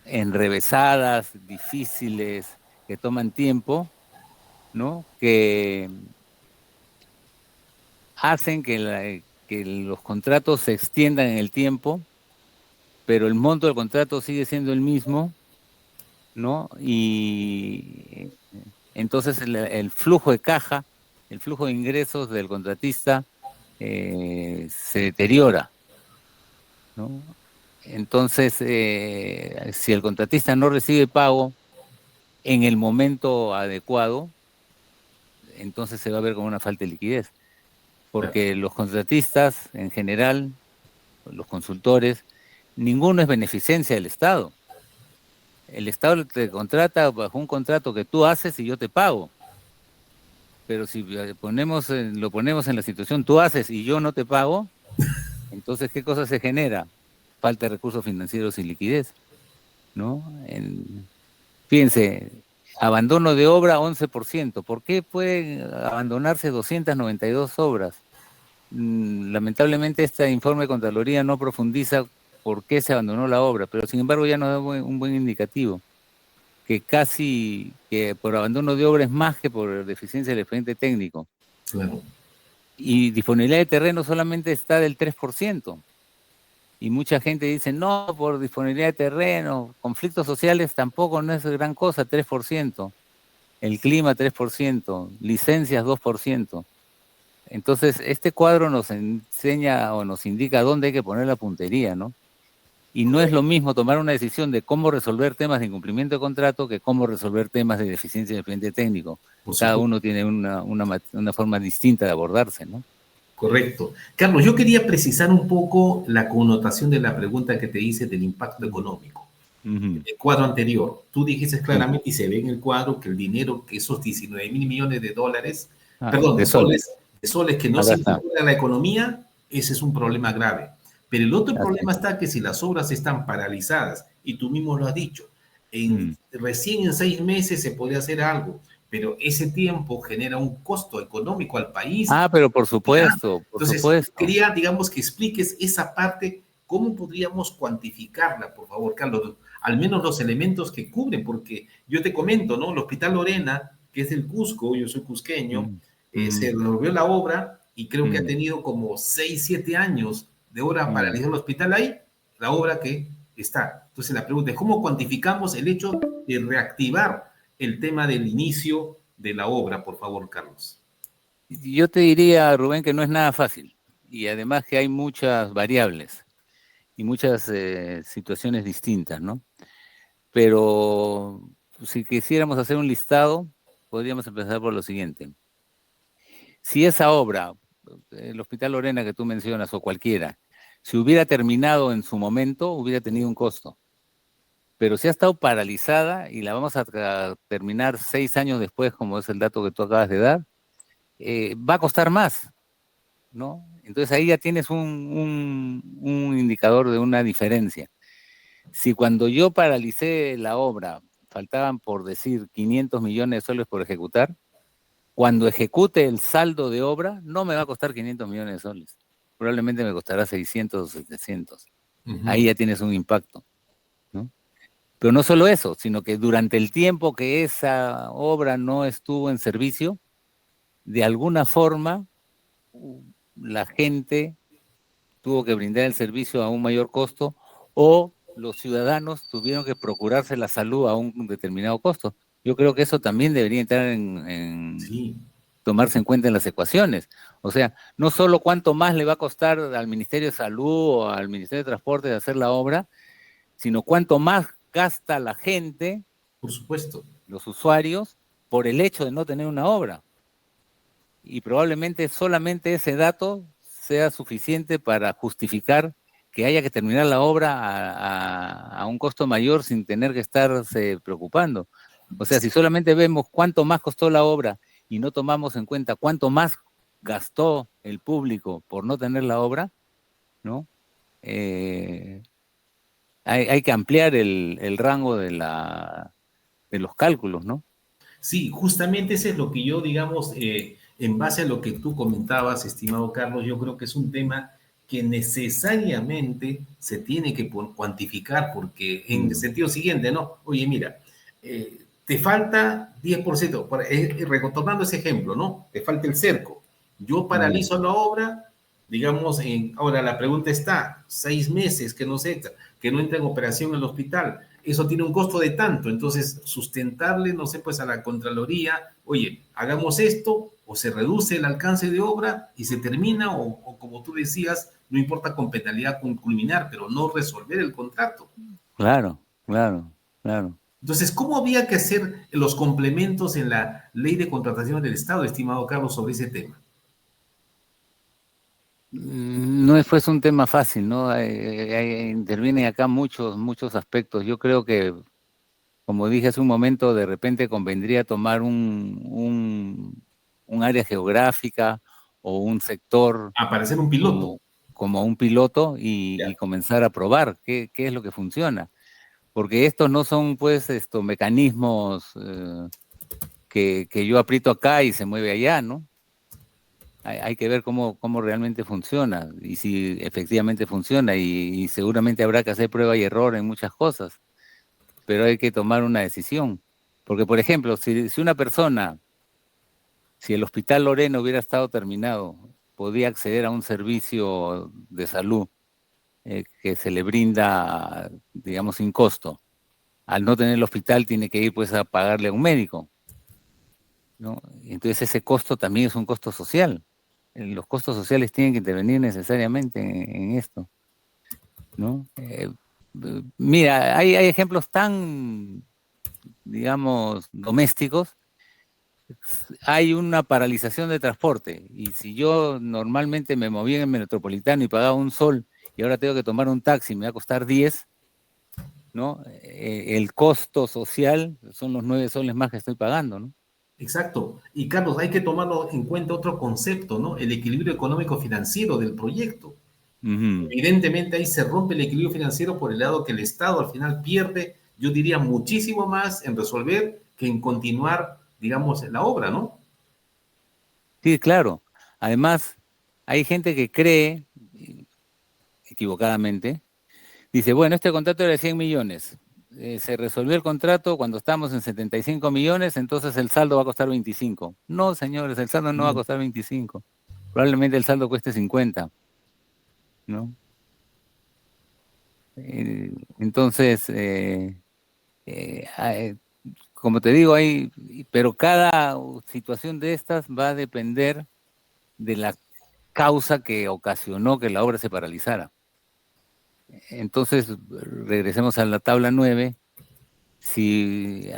[SPEAKER 2] enrevesadas, difíciles, que toman tiempo, ¿no? Que hacen que los contratos se extiendan en el tiempo, pero el monto del contrato sigue siendo el mismo, ¿no? Y entonces el flujo de caja, el flujo de ingresos del contratista se deteriora, ¿no? Entonces, si el contratista no recibe pago en el momento adecuado, entonces se va a ver como una falta de liquidez,
[SPEAKER 1] Claro.
[SPEAKER 2] porque los contratistas en general, los consultores, ninguno es beneficencia del Estado. El Estado te contrata bajo un contrato que tú haces y yo te pago. Pero si lo ponemos en la situación, tú haces y yo no te pago, entonces, ¿qué cosa se genera? Falta de recursos financieros y liquidez, ¿no? Fíjense, abandono de obra 11%. ¿Por qué pueden abandonarse 292 obras? Lamentablemente este informe de Contraloría no profundiza por qué se abandonó la obra, pero sin embargo ya nos da un buen indicativo, que por abandono de obra es más que por deficiencia del expediente técnico.
[SPEAKER 1] Claro.
[SPEAKER 2] Y disponibilidad de terreno solamente está del 3%. Y mucha gente dice, no, por disponibilidad de terreno, conflictos sociales tampoco no es gran cosa, 3%. El clima 3%, licencias 2%. Entonces, este cuadro nos enseña o nos indica dónde hay que poner la puntería, ¿no? Y no es lo mismo tomar una decisión de cómo resolver temas de incumplimiento de contrato que cómo resolver temas de deficiencia de expediente técnico.
[SPEAKER 1] Por
[SPEAKER 2] Cada
[SPEAKER 1] supuesto.
[SPEAKER 2] uno tiene una forma distinta de abordarse, ¿no?
[SPEAKER 1] Correcto. Carlos, yo quería precisar un poco la connotación de la pregunta que te hice del impacto económico. En
[SPEAKER 2] Uh-huh.
[SPEAKER 1] el cuadro anterior, tú dijiste
[SPEAKER 2] Sí.
[SPEAKER 1] claramente y se ve en el cuadro que el dinero, que esos 19 mil millones de dólares,
[SPEAKER 2] Ah,
[SPEAKER 1] perdón,
[SPEAKER 2] de soles.
[SPEAKER 1] de soles que no
[SPEAKER 2] Acá
[SPEAKER 1] se
[SPEAKER 2] está.
[SPEAKER 1] incorporan a la economía, ese es un problema grave. Pero el otro
[SPEAKER 2] Así es.
[SPEAKER 1] problema está que si las obras están paralizadas, y tú mismo lo has dicho,
[SPEAKER 2] Mm.
[SPEAKER 1] recién en 6 meses se podría hacer algo, pero ese tiempo genera un costo económico al país.
[SPEAKER 2] Ah, pero por
[SPEAKER 1] Ya.
[SPEAKER 2] supuesto, por
[SPEAKER 1] Entonces,
[SPEAKER 2] supuesto.
[SPEAKER 1] quería, digamos, que expliques esa parte, cómo podríamos cuantificarla, por favor, Carlos, al menos los elementos que cubren, porque yo te comento, ¿no? El Hospital Lorena, que es del Cusco, yo soy cusqueño,
[SPEAKER 2] Mm.
[SPEAKER 1] se
[SPEAKER 2] Mm.
[SPEAKER 1] resolvió la obra y creo que ha
[SPEAKER 2] Mm.
[SPEAKER 1] tenido como 6 7 años de obra para
[SPEAKER 2] Mm.
[SPEAKER 1] realizar el hospital ahí, la obra que está. Entonces, la pregunta es, ¿cómo cuantificamos el hecho de reactivar el tema del inicio de la obra, por favor, Carlos?
[SPEAKER 2] Yo te diría, Rubén, que no es nada fácil y además que hay muchas variables y muchas situaciones distintas, ¿no? Pero si quisiéramos hacer un listado, podríamos empezar por lo siguiente. Si esa obra, el Hospital Lorena que tú mencionas o cualquiera, si hubiera terminado en su momento, hubiera tenido un costo. Pero si ha estado paralizada y la vamos a terminar 6 años después, como es el dato que tú acabas de dar, va a costar más, ¿no? Entonces ahí ya tienes un indicador de una diferencia. Si cuando yo paralicé la obra faltaban, por decir, 500 millones de soles por ejecutar, cuando ejecute el saldo de obra no me va a costar 500 millones de soles. Probablemente me costará 600 o 700.
[SPEAKER 1] Ujú.
[SPEAKER 2] Ahí ya tienes un impacto, ¿no? Pero no solo eso, sino que durante el tiempo que esa obra no estuvo en servicio, de alguna forma la gente tuvo que brindar el servicio a un mayor costo o los ciudadanos tuvieron que procurarse la salud a un determinado costo. Yo creo que eso también debería entrar en
[SPEAKER 1] Sí,
[SPEAKER 2] tomarse en cuenta en las ecuaciones. O sea, no solo cuánto más le va a costar al Ministerio de Salud o al Ministerio de Transporte de hacer la obra, sino cuánto más gasta la gente
[SPEAKER 1] Por supuesto.
[SPEAKER 2] los usuarios, por el hecho de no tener una obra. Y probablemente solamente ese dato sea suficiente para justificar que haya que terminar la obra a un costo mayor sin tener que estarse preocupando. O sea, si solamente vemos cuánto más costó la obra y no tomamos en cuenta cuánto más gastó el público por no tener la obra, ¿no? Hay que ampliar el rango de los cálculos, ¿no?
[SPEAKER 1] Sí, justamente ese es lo que yo, digamos, en base a lo que tú comentabas, estimado Carlos, yo creo que es un tema que necesariamente se tiene que cuantificar, porque en el sentido siguiente, ¿no? Oye, mira, te falta 10%, retomando ese ejemplo, ¿no? Te falta el cerco. Yo paralizo la obra, digamos, ahora la pregunta está, 6 meses que no entra en operación el hospital, eso tiene un costo de tanto, entonces sustentarle, no sé, pues a la Contraloría, oye, hagamos esto, o se reduce el alcance de obra y se termina, o como tú decías, no importa con penalidad culminar, pero no resolver el contrato.
[SPEAKER 2] Claro, claro, claro.
[SPEAKER 1] Entonces, ¿cómo había que hacer los complementos en la ley de contratación del Estado, estimado Carlos, sobre ese tema?
[SPEAKER 2] No es pues un tema fácil, ¿no? Intervienen acá muchos aspectos. Yo creo que, como dije hace un momento, de repente convendría tomar un área geográfica o un sector
[SPEAKER 1] Aparecer un piloto.
[SPEAKER 2] como un piloto y
[SPEAKER 1] Ya.
[SPEAKER 2] comenzar a probar qué es lo que funciona. Porque estos no son pues estos mecanismos que yo aprieto acá y se mueve allá, ¿no? Hay que ver cómo realmente funciona y si efectivamente funciona y seguramente habrá que hacer prueba y error en muchas cosas, pero hay que tomar una decisión. Porque, por ejemplo, si una persona, si el Hospital Lorena hubiera estado terminado, podía acceder a un servicio de salud que se le brinda, digamos, sin costo. Al no tener el hospital tiene que ir pues a pagarle a un médico, ¿no? Entonces ese costo también es un costo social. Los costos sociales tienen que intervenir necesariamente en esto, ¿no? Mira, hay ejemplos tan, digamos, domésticos. Hay una paralización de transporte y si yo normalmente me movía en el metropolitano y pagaba un sol y ahora tengo que tomar un taxi, me va a costar 10, ¿no? El costo social son los 9 soles más que estoy pagando, ¿no?
[SPEAKER 1] Exacto. Y Carlos, hay que tomarlo en cuenta otro concepto, ¿no? El equilibrio económico financiero del proyecto.
[SPEAKER 2] Ujú.
[SPEAKER 1] Evidentemente ahí se rompe el equilibrio financiero por el lado que el Estado al final pierde, yo diría, muchísimo más en resolver que en continuar, digamos, la obra, ¿no?
[SPEAKER 2] Sí, claro. Además, hay gente que cree, equivocadamente, dice, bueno, este contrato era de 100 millones. Se resolvió el contrato cuando estamos en 75 millones, entonces el saldo va a costar 25. No, señores, el saldo no va a costar 25. Probablemente el saldo cueste 50, ¿no? Entonces, como te digo, pero cada situación de estas va a depender de la causa que ocasionó que la obra se paralizara. Entonces, regresemos a la tabla 9. Si,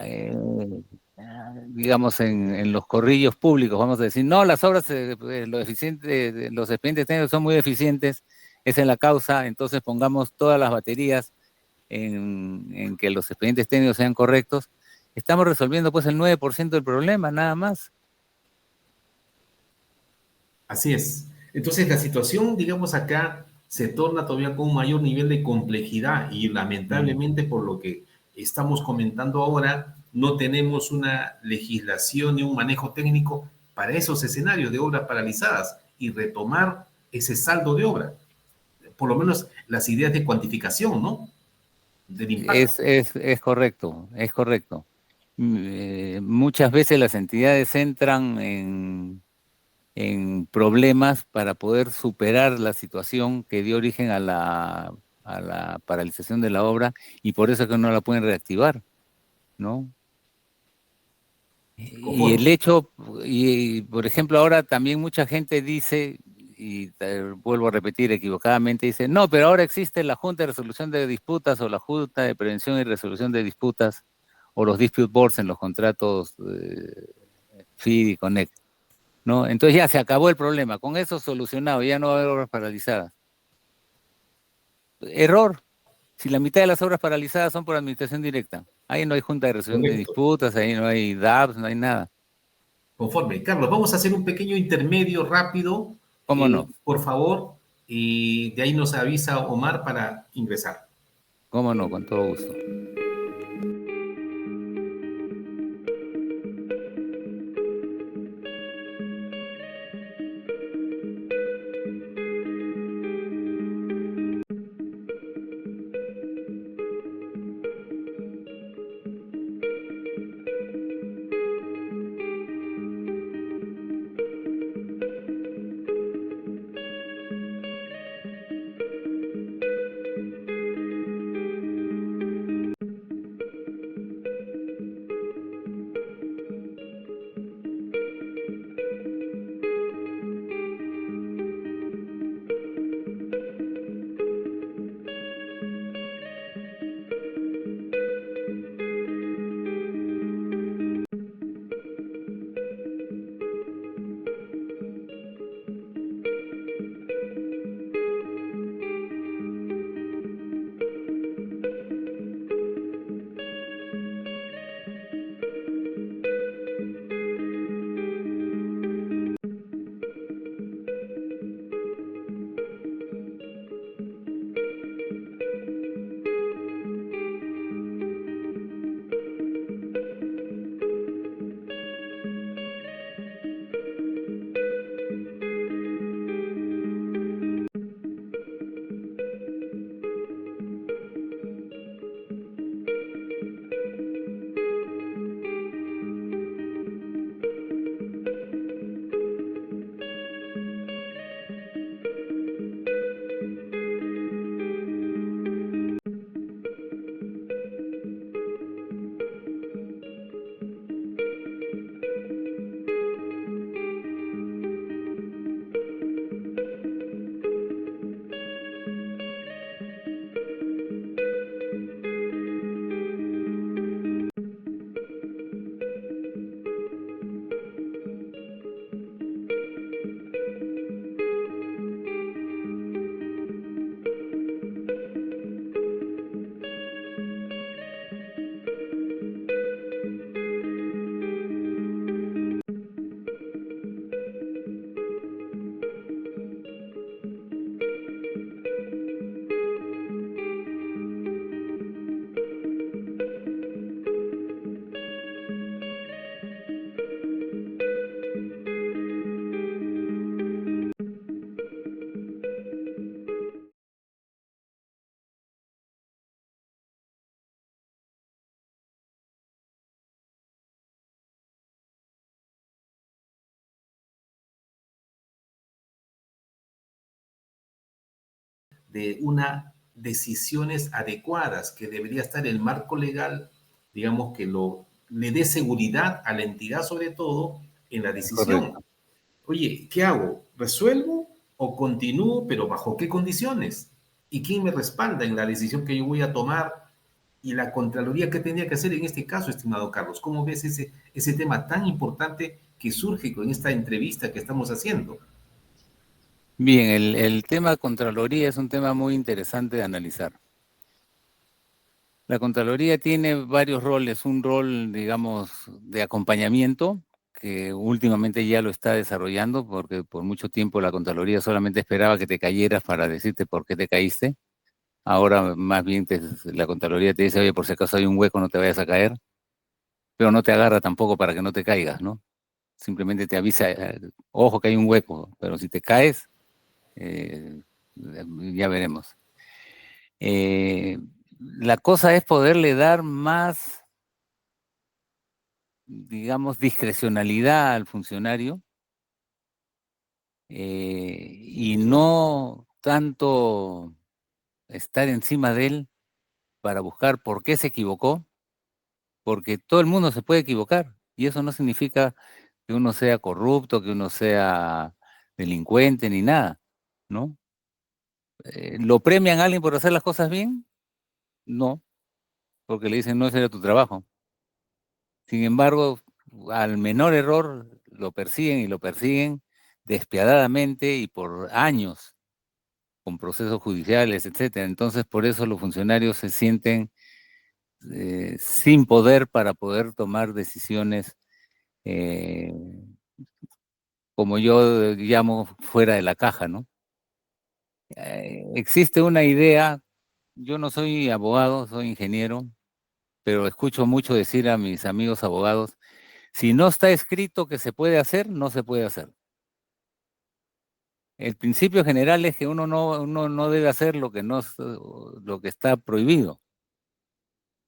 [SPEAKER 2] digamos, en los corrillos públicos vamos a decir, no, las obras, los expedientes técnicos son muy eficientes, esa es la causa, entonces pongamos todas las baterías en que los expedientes técnicos sean correctos, estamos resolviendo pues el 9% del problema, nada más.
[SPEAKER 1] Así es. Entonces la situación, digamos, acá se torna todavía con un mayor nivel de complejidad y
[SPEAKER 2] Mm.
[SPEAKER 1] lamentablemente por lo que estamos comentando ahora, no tenemos una legislación ni un manejo técnico para esos escenarios de obras paralizadas y retomar ese saldo de obra. Por lo menos las ideas de cuantificación, ¿no? Del impacto.
[SPEAKER 2] Es correcto, es correcto. Muchas veces las entidades entran en problemas para poder superar la situación que dio origen a la paralización de la obra y por eso es que no la pueden reactivar, ¿no? Y el
[SPEAKER 1] Conforme.
[SPEAKER 2] hecho, y por ejemplo ahora también mucha gente dice, y vuelvo a repetir equivocadamente, dice, no, pero ahora existe la Junta de Resolución de Disputas o la Junta de Prevención y Resolución de Disputas o los dispute boards en los contratos FID y Connect, ¿no? Entonces ya se acabó el problema, con eso solucionado, ya no va a haber obras paralizadas. Error, si la mitad de las obras paralizadas son por administración directa, ahí no hay junta de resolución de
[SPEAKER 1] Correcto.
[SPEAKER 2] disputas, ahí no hay DAPS, no hay nada.
[SPEAKER 1] Conforme. Carlos, vamos a hacer un pequeño intermedio rápido,
[SPEAKER 2] ¿Cómo no?
[SPEAKER 1] por favor, y de ahí nos avisa Omar para ingresar.
[SPEAKER 2] ¿Cómo no? Con todo gusto.
[SPEAKER 1] De unas decisiones adecuadas, que debería estar el marco legal, digamos, que le dé seguridad a la entidad, sobre todo en la decisión.
[SPEAKER 2] Correcto.
[SPEAKER 1] Oye, ¿qué hago? ¿Resuelvo o continúo, pero bajo qué condiciones? ¿Y quién me respalda en la decisión que yo voy a tomar? Y la Contraloría, ¿qué tenía que hacer en este caso, estimado Carlos? ¿Cómo ves ese tema tan importante que surge con esta entrevista que estamos haciendo?
[SPEAKER 2] Bien, el tema Contraloría es un tema muy interesante de analizar. La Contraloría tiene varios roles, un rol, digamos, de acompañamiento, que últimamente ya lo está desarrollando, porque por mucho tiempo la Contraloría solamente esperaba que te cayeras para decirte por qué te caíste. Ahora más bien la Contraloría te dice, oye, por si acaso hay un hueco, no te vayas a caer, pero no te agarra tampoco para que no te caigas, ¿no? Simplemente te avisa, ojo que hay un hueco, pero si te caes, eh, ya veremos. La cosa es poderle dar más, digamos, discrecionalidad al funcionario y no tanto estar encima de él para buscar por qué se equivocó, porque todo el mundo se puede equivocar y eso no significa que uno sea corrupto, que uno sea delincuente ni nada, ¿no? ¿Lo premian a alguien por hacer las cosas bien? No, porque le dicen, no, ese era tu trabajo. Sin embargo, al menor error lo persiguen y lo persiguen despiadadamente y por años, con procesos judiciales, etcétera. Entonces, por eso los funcionarios se sienten sin poder para poder tomar decisiones, eh, como yo llamo, fuera de la caja, ¿no? Existe una idea, yo no soy abogado, soy ingeniero, pero escucho mucho decir a mis amigos abogados, si no está escrito que se puede hacer, no se puede hacer. El principio general es que uno no debe hacer lo que, no, lo que está prohibido,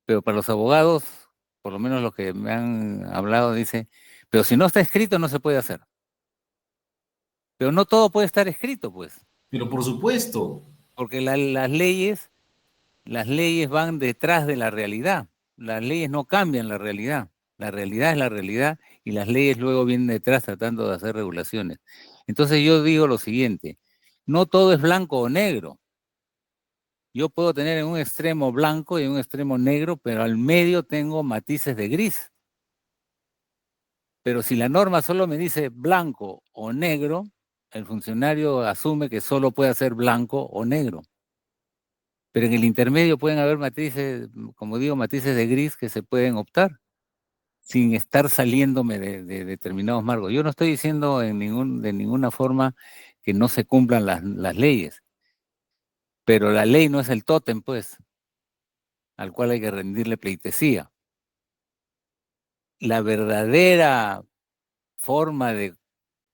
[SPEAKER 2] pero para los abogados, por lo menos los que me han hablado, dice, pero si no está escrito, no se puede hacer. Pero no todo puede estar escrito, pues,
[SPEAKER 1] Pero por supuesto,
[SPEAKER 2] porque las leyes van detrás de la realidad. Las leyes no cambian la realidad. La realidad es la realidad y las leyes luego vienen detrás tratando de hacer regulaciones. Entonces yo digo lo siguiente, no todo es blanco o negro. Yo puedo tener en un extremo blanco y en un extremo negro, pero al medio tengo matices de gris. Pero si la norma solo me dice blanco o negro, el funcionario asume que solo puede ser blanco o negro. Pero en el intermedio pueden haber matices, como digo, matices de gris que se pueden optar sin estar saliéndome de determinados marcos. Yo no estoy diciendo de ninguna forma que no se cumplan las leyes, pero la ley no es el tótem, pues, al cual hay que rendirle pleitesía. La verdadera forma de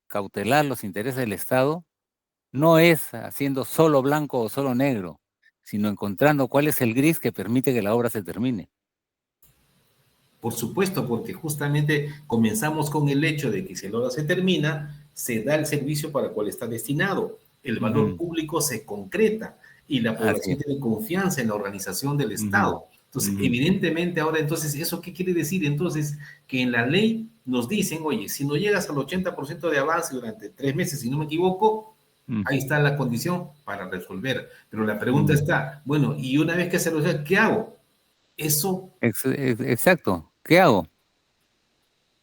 [SPEAKER 2] cautelar los intereses del Estado no es haciendo solo blanco o solo negro, sino encontrando cuál es el gris que permite que la obra se termine.
[SPEAKER 1] por supuesto, porque justamente comenzamos con el hecho de que si la obra se termina, se da el servicio para el cual está destinado, el valor
[SPEAKER 2] Ujú.
[SPEAKER 1] público se concreta y la
[SPEAKER 2] Así
[SPEAKER 1] población
[SPEAKER 2] es.
[SPEAKER 1] tiene confianza en la organización del
[SPEAKER 2] Ujú,
[SPEAKER 1] Estado. Entonces,
[SPEAKER 2] ujú,
[SPEAKER 1] evidentemente ahora, entonces, ¿eso qué quiere decir? Entonces, que en la ley nos dicen, oye, si no llegas al 80% de avance durante 3 meses, si no me equivoco, ahí
[SPEAKER 2] ujú,
[SPEAKER 1] está la condición para resolver. Pero la pregunta
[SPEAKER 2] ujú.
[SPEAKER 1] está, bueno, y una vez que se resuelve, ¿qué hago? Eso,
[SPEAKER 2] Exacto. ¿Qué hago?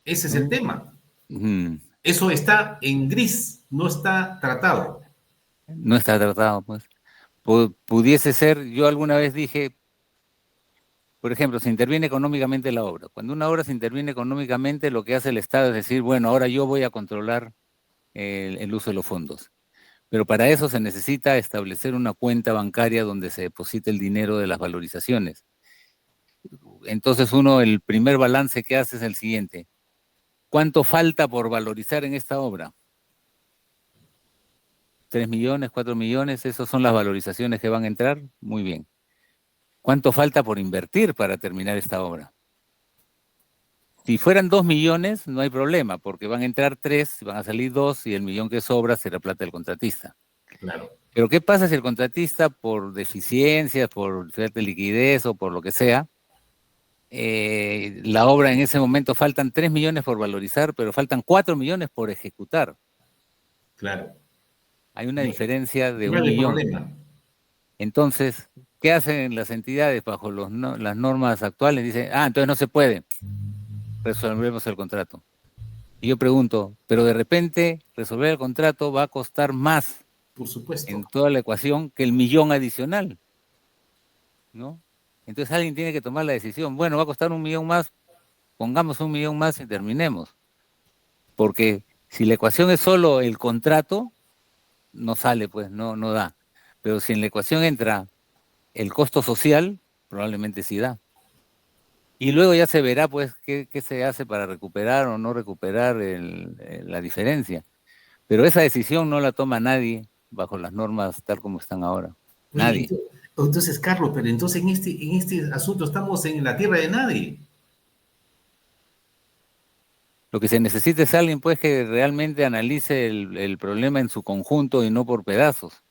[SPEAKER 1] ese es el
[SPEAKER 2] ¿No?
[SPEAKER 1] tema.
[SPEAKER 2] Ujú.
[SPEAKER 1] Eso está en gris, no está tratado.
[SPEAKER 2] No está tratado, pues. Pudiese ser, yo alguna vez dije, por ejemplo, se interviene económicamente la obra. Cuando una obra se interviene económicamente, lo que hace el Estado es decir, bueno, ahora yo voy a controlar el uso de los fondos. Pero para eso se necesita establecer una cuenta bancaria donde se deposite el dinero de las valorizaciones. Entonces uno, el primer balance que hace es el siguiente. ¿Cuánto falta por valorizar en esta obra? 3 millones, 4 millones, esas son las valorizaciones que van a entrar. Muy bien. ¿Cuánto falta por invertir para terminar esta obra? Si fueran 2 millones, no hay problema, porque van a entrar tres, van a salir dos y el millón que sobra será plata del contratista.
[SPEAKER 1] Claro,
[SPEAKER 2] Pero ¿qué pasa si el contratista, por deficiencias, por falta de liquidez o por lo que sea, la obra en ese momento faltan 3 millones por valorizar, pero faltan 4 millones por ejecutar?
[SPEAKER 1] claro.
[SPEAKER 2] Hay una diferencia de un
[SPEAKER 1] Grave
[SPEAKER 2] millón.
[SPEAKER 1] problema.
[SPEAKER 2] Entonces, ¿qué hacen las entidades bajo las normas actuales? Dicen, entonces no se puede, resolvemos el contrato. Y yo pregunto, pero de repente resolver el contrato va a costar más
[SPEAKER 1] Por supuesto.
[SPEAKER 2] en toda la ecuación que el millón adicional, ¿no? Entonces alguien tiene que tomar la decisión. Bueno, va a costar 1 millón más, pongamos 1 millón más y terminemos. Porque si la ecuación es solo el contrato, no sale, pues no da. Pero si en la ecuación entra el costo social, probablemente sí da. Y luego ya se verá, pues, qué se hace para recuperar o no recuperar la diferencia. Pero esa decisión no la toma nadie bajo las normas tal como están ahora.
[SPEAKER 1] Oye,
[SPEAKER 2] Nadie.
[SPEAKER 1] entonces, Carlos, pero entonces en este asunto estamos en la tierra de nadie.
[SPEAKER 2] Lo que se necesita es alguien, pues, que realmente analice el problema en su conjunto y no por pedazos,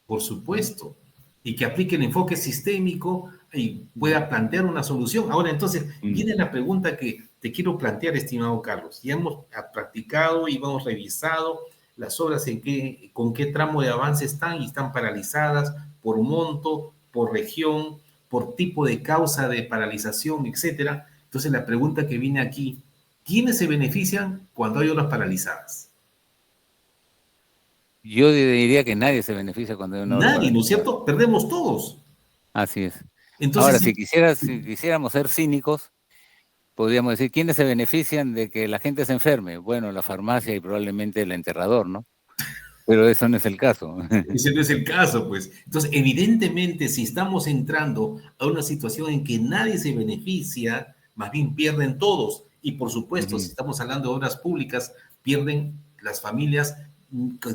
[SPEAKER 1] Por
[SPEAKER 2] ¿no?
[SPEAKER 1] supuesto, y que aplique el enfoque sistémico y
[SPEAKER 2] Mm,
[SPEAKER 1] pueda plantear una solución. Ahora, entonces,
[SPEAKER 2] mm,
[SPEAKER 1] viene la pregunta que te quiero plantear, estimado Carlos. Ya hemos practicado y hemos revisado las obras con qué tramo de avance están y están paralizadas por monto, por región, por tipo de causa de paralización, etcétera. Entonces la pregunta que viene aquí, ¿quiénes se benefician cuando hay obras paralizadas?
[SPEAKER 2] Yo diría que nadie se beneficia cuando hay una obra
[SPEAKER 1] Nadie, ¿no es
[SPEAKER 2] paralizada.
[SPEAKER 1] cierto? Perdemos todos.
[SPEAKER 2] Así es.
[SPEAKER 1] Entonces,
[SPEAKER 2] Ahora,
[SPEAKER 1] sí,
[SPEAKER 2] si quisiéramos ser cínicos, podríamos decir, ¿quiénes se benefician de que la gente se enferme? Bueno, la farmacia y probablemente el enterrador, ¿no? Pero eso no es el caso.
[SPEAKER 1] ese no es el caso, pues. Entonces, evidentemente, si estamos entrando a una situación en que nadie se beneficia, más bien pierden todos. Y por supuesto, si
[SPEAKER 2] Ujú.
[SPEAKER 1] estamos hablando de obras públicas, pierden las familias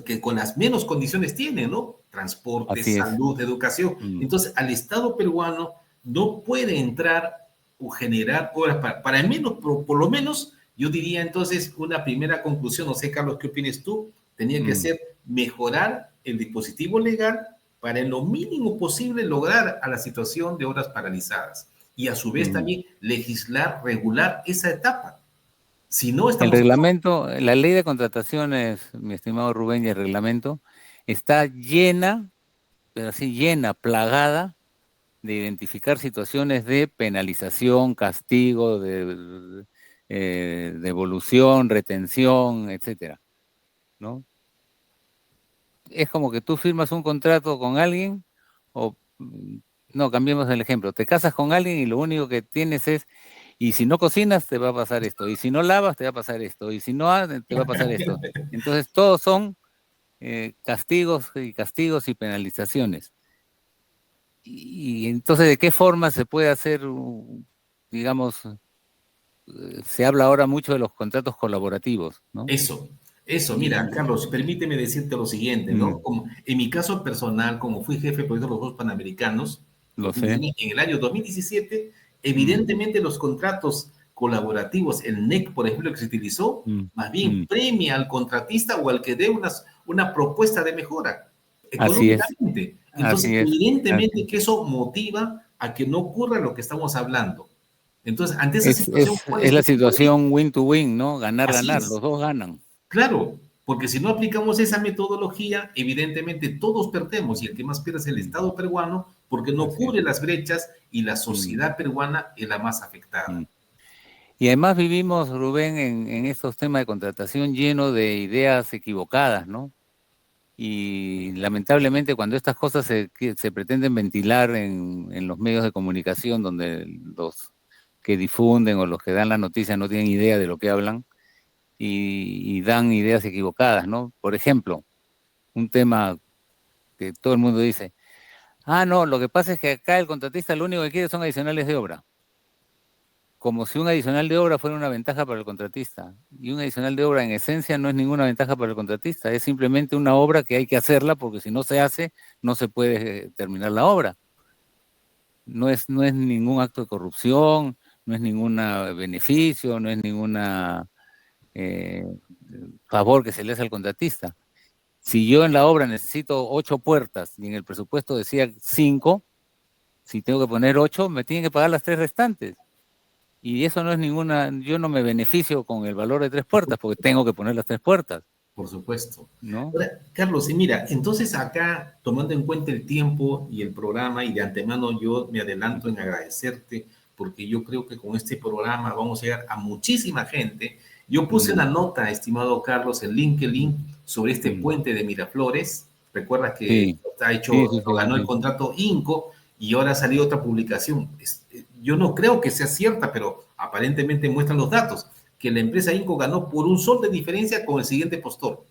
[SPEAKER 1] que con las menos condiciones tienen, ¿no? Transporte,
[SPEAKER 2] Así es.
[SPEAKER 1] salud, educación.
[SPEAKER 2] Mm.
[SPEAKER 1] Entonces, al Estado peruano no puede entrar o generar obras para al menos, por lo menos, yo diría entonces una primera conclusión, no sé, Carlos, ¿qué opinas tú? Tenía que
[SPEAKER 2] Mm.
[SPEAKER 1] ser mejorar el dispositivo legal para en lo mínimo posible lograr a la situación de obras paralizadas y a su vez
[SPEAKER 2] Mm.
[SPEAKER 1] también legislar, regular esa etapa. Si no,
[SPEAKER 2] El
[SPEAKER 1] estamos...
[SPEAKER 2] reglamento, la ley de contrataciones, mi estimado Rubén, y el reglamento está llena, pero así llena, plagada de identificar situaciones de penalización, castigo, de devolución, retención, etcétera, ¿no? Es como que tú firmas un contrato con alguien, o no, cambiemos el ejemplo, te casas con alguien y lo único que tienes es, y si no cocinas te va a pasar esto, y si no lavas te va a pasar esto, y si no te va a pasar esto. Entonces todos son castigos y penalizaciones. Y entonces, ¿de qué forma se puede hacer, digamos, se habla ahora mucho de los contratos colaborativos, ¿no?
[SPEAKER 1] Eso, mira,
[SPEAKER 2] Y,
[SPEAKER 1] Carlos, permíteme decirte lo siguiente, ¿no?
[SPEAKER 2] mm,
[SPEAKER 1] Como, en mi caso personal, como fui jefe de proyecto de los Juegos Panamericanos,
[SPEAKER 2] lo sé.
[SPEAKER 1] en el año 2017,
[SPEAKER 2] Mm,
[SPEAKER 1] evidentemente los contratos colaborativos, el NEC, por ejemplo, que se utilizó,
[SPEAKER 2] mm,
[SPEAKER 1] más bien
[SPEAKER 2] mm.
[SPEAKER 1] premia al contratista o al que dé una propuesta de mejora
[SPEAKER 2] Así es,
[SPEAKER 1] económicamente. Entonces,
[SPEAKER 2] así es.
[SPEAKER 1] evidentemente que eso motiva a que no ocurra lo que estamos hablando. Entonces, ante esa situación, ¿cuál
[SPEAKER 2] Es
[SPEAKER 1] es
[SPEAKER 2] la
[SPEAKER 1] tu punto de vista?
[SPEAKER 2] situación win to win, ¿no? Ganar,
[SPEAKER 1] Así
[SPEAKER 2] ganar,
[SPEAKER 1] es.
[SPEAKER 2] los dos ganan.
[SPEAKER 1] Claro, porque si no aplicamos esa metodología, evidentemente todos perdemos y el que más pierde es el
[SPEAKER 2] Mm,
[SPEAKER 1] Estado peruano porque no
[SPEAKER 2] así es.
[SPEAKER 1] cubre las brechas y la
[SPEAKER 2] Mm,
[SPEAKER 1] sociedad peruana es la más afectada.
[SPEAKER 2] mm. Y además vivimos, Rubén, en estos temas de contratación lleno de ideas equivocadas, ¿no? Y lamentablemente cuando estas cosas se pretenden ventilar en los medios de comunicación, donde los que difunden o los que dan la noticia no tienen idea de lo que hablan y dan ideas equivocadas, ¿no? Por ejemplo, un tema que todo el mundo dice, ah, no, lo que pasa es que acá el contratista lo único que quiere son adicionales de obra, como si un adicional de obra fuera una ventaja para el contratista. Y un adicional de obra en esencia no es ninguna ventaja para el contratista, es simplemente una obra que hay que hacerla porque si no se hace, no se puede terminar la obra. No es ningún acto de corrupción, no es ningún beneficio, no es ninguna eh, favor que se le hace al contratista. Si yo en la obra necesito 8 puertas y en el presupuesto decía 5, si tengo que poner 8, me tienen que pagar las 3 restantes. Y eso no es ninguna, yo no me beneficio con el valor de 3 puertas porque tengo que poner las 3 puertas,
[SPEAKER 1] Por supuesto.
[SPEAKER 2] ¿no?
[SPEAKER 1] Ahora, Carlos, y mira, entonces acá, tomando en cuenta el tiempo y el programa, y de antemano yo me adelanto en agradecerte, porque yo creo que con este programa vamos a llegar a muchísima gente. Yo puse
[SPEAKER 2] Mm,
[SPEAKER 1] una nota, estimado Carlos, en LinkedIn sobre este
[SPEAKER 2] mm.
[SPEAKER 1] puente de Miraflores. Recuerda que
[SPEAKER 2] Sí,
[SPEAKER 1] está
[SPEAKER 2] sí,
[SPEAKER 1] hecho,
[SPEAKER 2] sí,
[SPEAKER 1] lo
[SPEAKER 2] sí,
[SPEAKER 1] ganó el
[SPEAKER 2] sí.
[SPEAKER 1] contrato INCO y ahora salió otra publicación. Yo no creo que sea cierta, pero aparentemente muestran los datos que la empresa INCO ganó por un sol de diferencia con el siguiente postor.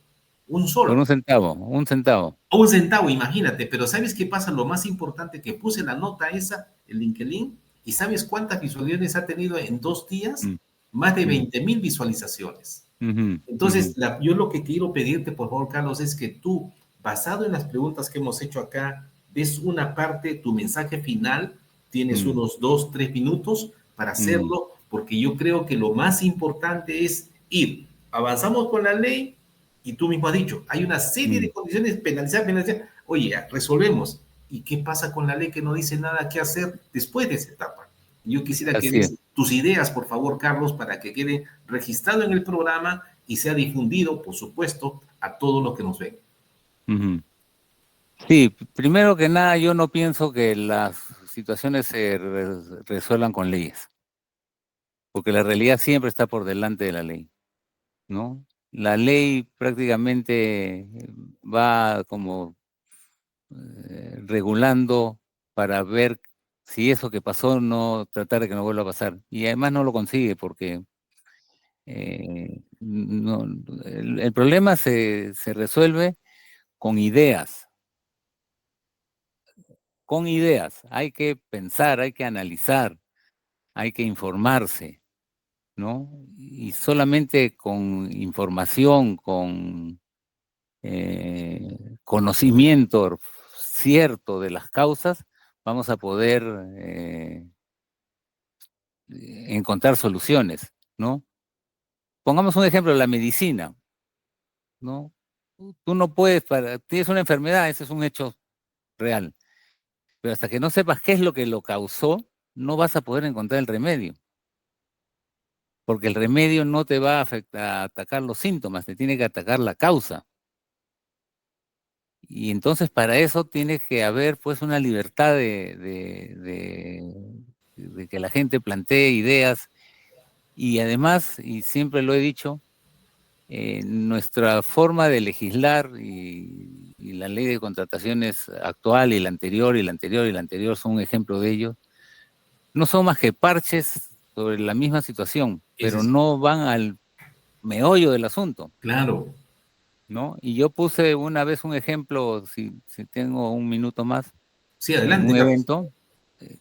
[SPEAKER 1] Un
[SPEAKER 2] Por
[SPEAKER 1] sol.
[SPEAKER 2] un centavo, un centavo.
[SPEAKER 1] O un centavo, imagínate. Pero ¿sabes qué pasa? Lo más importante que puse la nota esa, el LinkedIn, y ¿sabes cuántas visualizaciones ha tenido en 2 días?
[SPEAKER 2] Mm,
[SPEAKER 1] Más de
[SPEAKER 2] mm,
[SPEAKER 1] 20,000 visualizaciones.
[SPEAKER 2] ujú,
[SPEAKER 1] Entonces,
[SPEAKER 2] ujú,
[SPEAKER 1] yo lo que quiero pedirte, por favor, Carlos, es que tú, basado en las preguntas que hemos hecho acá, des una parte, tu mensaje final, tienes
[SPEAKER 2] mm,
[SPEAKER 1] unos 2, 3 minutos para
[SPEAKER 2] mm,
[SPEAKER 1] hacerlo, porque yo creo que lo más importante es ir. Avanzamos con la ley y tú mismo has dicho, hay una serie
[SPEAKER 2] mm.
[SPEAKER 1] de condiciones, penalizar, penalizar. Oye, resolvemos. ¿Y qué pasa con la ley que no dice nada que hacer después de esa etapa? Yo quisiera que
[SPEAKER 2] Así es.
[SPEAKER 1] des tus ideas, por favor, Carlos, para que quede registrado en el programa y sea difundido, por supuesto, a todos los que nos ven.
[SPEAKER 2] Ujú. Sí, primero que nada, yo no pienso que las situaciones se resuelvan con leyes. porque la realidad siempre está por delante de la ley, ¿no? La ley prácticamente va como regulando para ver si eso que pasó, no tratar de que no vuelva a pasar. Y además no lo consigue porque no, el problema se resuelve con ideas, con ideas. Hay que pensar, hay que analizar, hay que informarse, ¿no? Y solamente con información, con conocimiento cierto de las causas, vamos a poder encontrar soluciones, ¿no? Pongamos un ejemplo, la medicina, ¿no? Tú no puedes, tienes una enfermedad, ese es un hecho real, pero hasta que no sepas qué es lo que lo causó, no vas a poder encontrar el remedio, porque el remedio no te va a a atacar los síntomas, te tiene que atacar la causa. Y entonces para eso tiene que haber pues una libertad de que la gente plantee ideas y además, y siempre lo he dicho, nuestra forma de legislar y la ley de contrataciones actual y la anterior y la anterior y la anterior son un ejemplo de ello, no son más que parches sobre la misma situación,
[SPEAKER 1] Ese
[SPEAKER 2] pero
[SPEAKER 1] es,
[SPEAKER 2] no van al meollo del asunto,
[SPEAKER 1] claro.
[SPEAKER 2] ¿no? Y yo puse una vez un ejemplo, si tengo un minuto más,
[SPEAKER 1] Sí,
[SPEAKER 2] en
[SPEAKER 1] adelante,
[SPEAKER 2] un
[SPEAKER 1] Carlos.
[SPEAKER 2] evento. eh,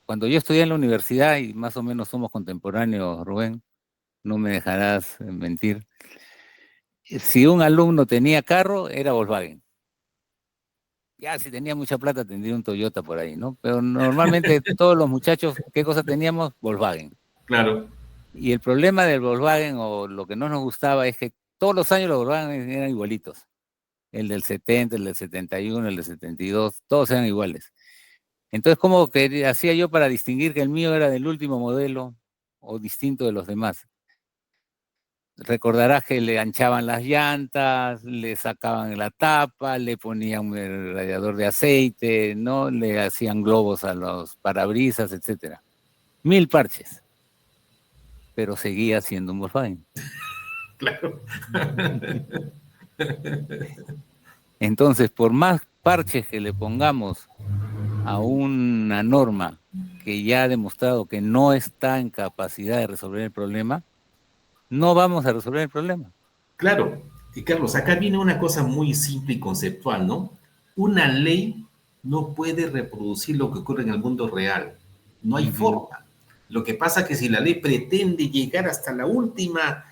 [SPEAKER 2] Cuando yo estudié en la universidad, y más o menos somos contemporáneos, Rubén, no me dejarás mentir, si un alumno tenía carro, era Volkswagen. Ya, si tenía mucha plata, tendría un Toyota por ahí, ¿no? Pero normalmente todos los muchachos, ¿qué cosa teníamos? Volkswagen.
[SPEAKER 1] Claro,
[SPEAKER 2] Y el problema del Volkswagen, o lo que no nos gustaba, es que todos los años los Volkswagen eran igualitos. El del 70, el del 71, el del 72, todos eran iguales. Entonces, ¿cómo que hacía yo para distinguir que el mío era del último modelo o distinto de los demás? Recordarás que le anchaban las llantas, le sacaban la tapa, le ponían un radiador de aceite, ¿no? Le hacían globos a los parabrisas, etcétera. 1000 parches, pero seguía siendo un Volkswagen.
[SPEAKER 1] claro.
[SPEAKER 2] Entonces, por más parches que le pongamos a una norma que ya ha demostrado que no está en capacidad de resolver el problema, no vamos a resolver el problema.
[SPEAKER 1] Claro, y Carlos, acá viene una cosa muy simple y conceptual, ¿no? Una ley no puede reproducir lo que ocurre en el mundo real. No hay
[SPEAKER 2] Ujú.
[SPEAKER 1] forma. Lo que pasa es que si la ley pretende llegar hasta la última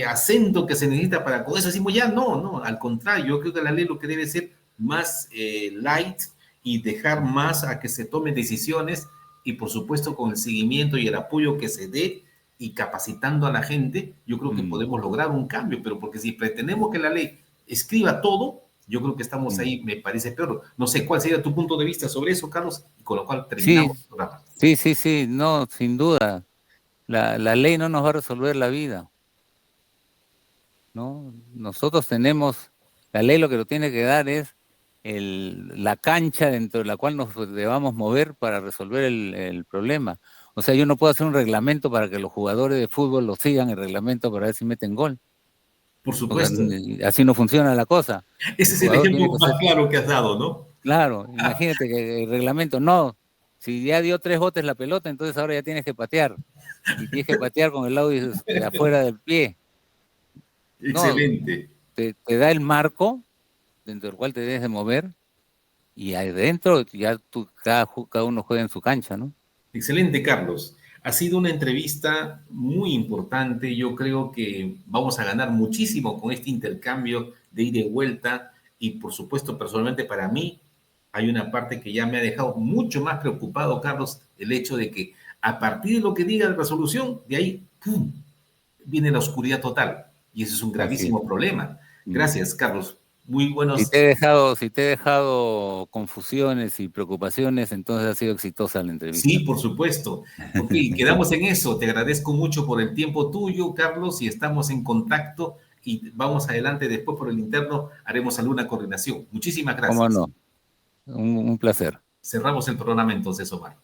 [SPEAKER 1] acento que se necesita para con eso, decimos ya, no, no, al contrario, yo creo que la ley lo que debe ser más light y dejar más a que se tomen decisiones y por supuesto con el seguimiento y el apoyo que se dé y capacitando a la gente, yo creo que
[SPEAKER 2] Mm,
[SPEAKER 1] podemos lograr un cambio, pero porque si pretendemos que la ley escriba todo, yo creo que estamos
[SPEAKER 2] mm.
[SPEAKER 1] ahí, me parece peor. No sé cuál sería tu punto de vista sobre eso, Carlos, y con lo cual
[SPEAKER 2] Sí,
[SPEAKER 1] terminamos el programa.
[SPEAKER 2] sí, no, sin duda. La ley no nos va a resolver la vida, ¿no? Nosotros tenemos, la ley lo que nos tiene que dar es la cancha dentro de la cual nos debamos mover para resolver el problema. O sea, yo no puedo hacer un reglamento para que los jugadores de fútbol lo sigan el reglamento para ver si meten gol.
[SPEAKER 1] Por
[SPEAKER 2] O sea,
[SPEAKER 1] supuesto.
[SPEAKER 2] así no funciona la cosa.
[SPEAKER 1] Ese
[SPEAKER 2] El
[SPEAKER 1] es el
[SPEAKER 2] jugador tiene
[SPEAKER 1] ejemplo
[SPEAKER 2] que
[SPEAKER 1] más
[SPEAKER 2] ser,
[SPEAKER 1] claro que has dado, ¿no?
[SPEAKER 2] claro, imagínate que el reglamento, no, si ya dio 3 botes la pelota, entonces ahora ya tienes que patear. Y tienes que patear con el lado de afuera del pie. No,
[SPEAKER 1] Excelente.
[SPEAKER 2] te da el marco dentro del cual te debes de mover y adentro ya tú, cada uno juega en su cancha, ¿no?
[SPEAKER 1] Excelente, Carlos. Ha sido una entrevista muy importante. Yo creo que vamos a ganar muchísimo con este intercambio de ida y vuelta. Y por supuesto, personalmente para mí, hay una parte que ya me ha dejado mucho más preocupado, Carlos, el hecho de que a partir de lo que diga la resolución, de ahí, ¡pum!, viene la oscuridad total. Y ese es un
[SPEAKER 2] Así es.
[SPEAKER 1] gravísimo problema.
[SPEAKER 2] Mm.
[SPEAKER 1] Gracias, Carlos. Muy
[SPEAKER 2] Si
[SPEAKER 1] buenos.
[SPEAKER 2] te he dejado, si te he dejado confusiones y preocupaciones, entonces ha sido exitosa la
[SPEAKER 1] Sí,
[SPEAKER 2] entrevista.
[SPEAKER 1] por supuesto. Ok, quedamos en eso. Te agradezco mucho por el tiempo tuyo, Carlos, y estamos en contacto y vamos adelante. Después por el interno haremos alguna coordinación. Muchísimas
[SPEAKER 2] ¿Cómo
[SPEAKER 1] gracias.
[SPEAKER 2] no? Un placer.
[SPEAKER 1] Cerramos el programa entonces, Omar.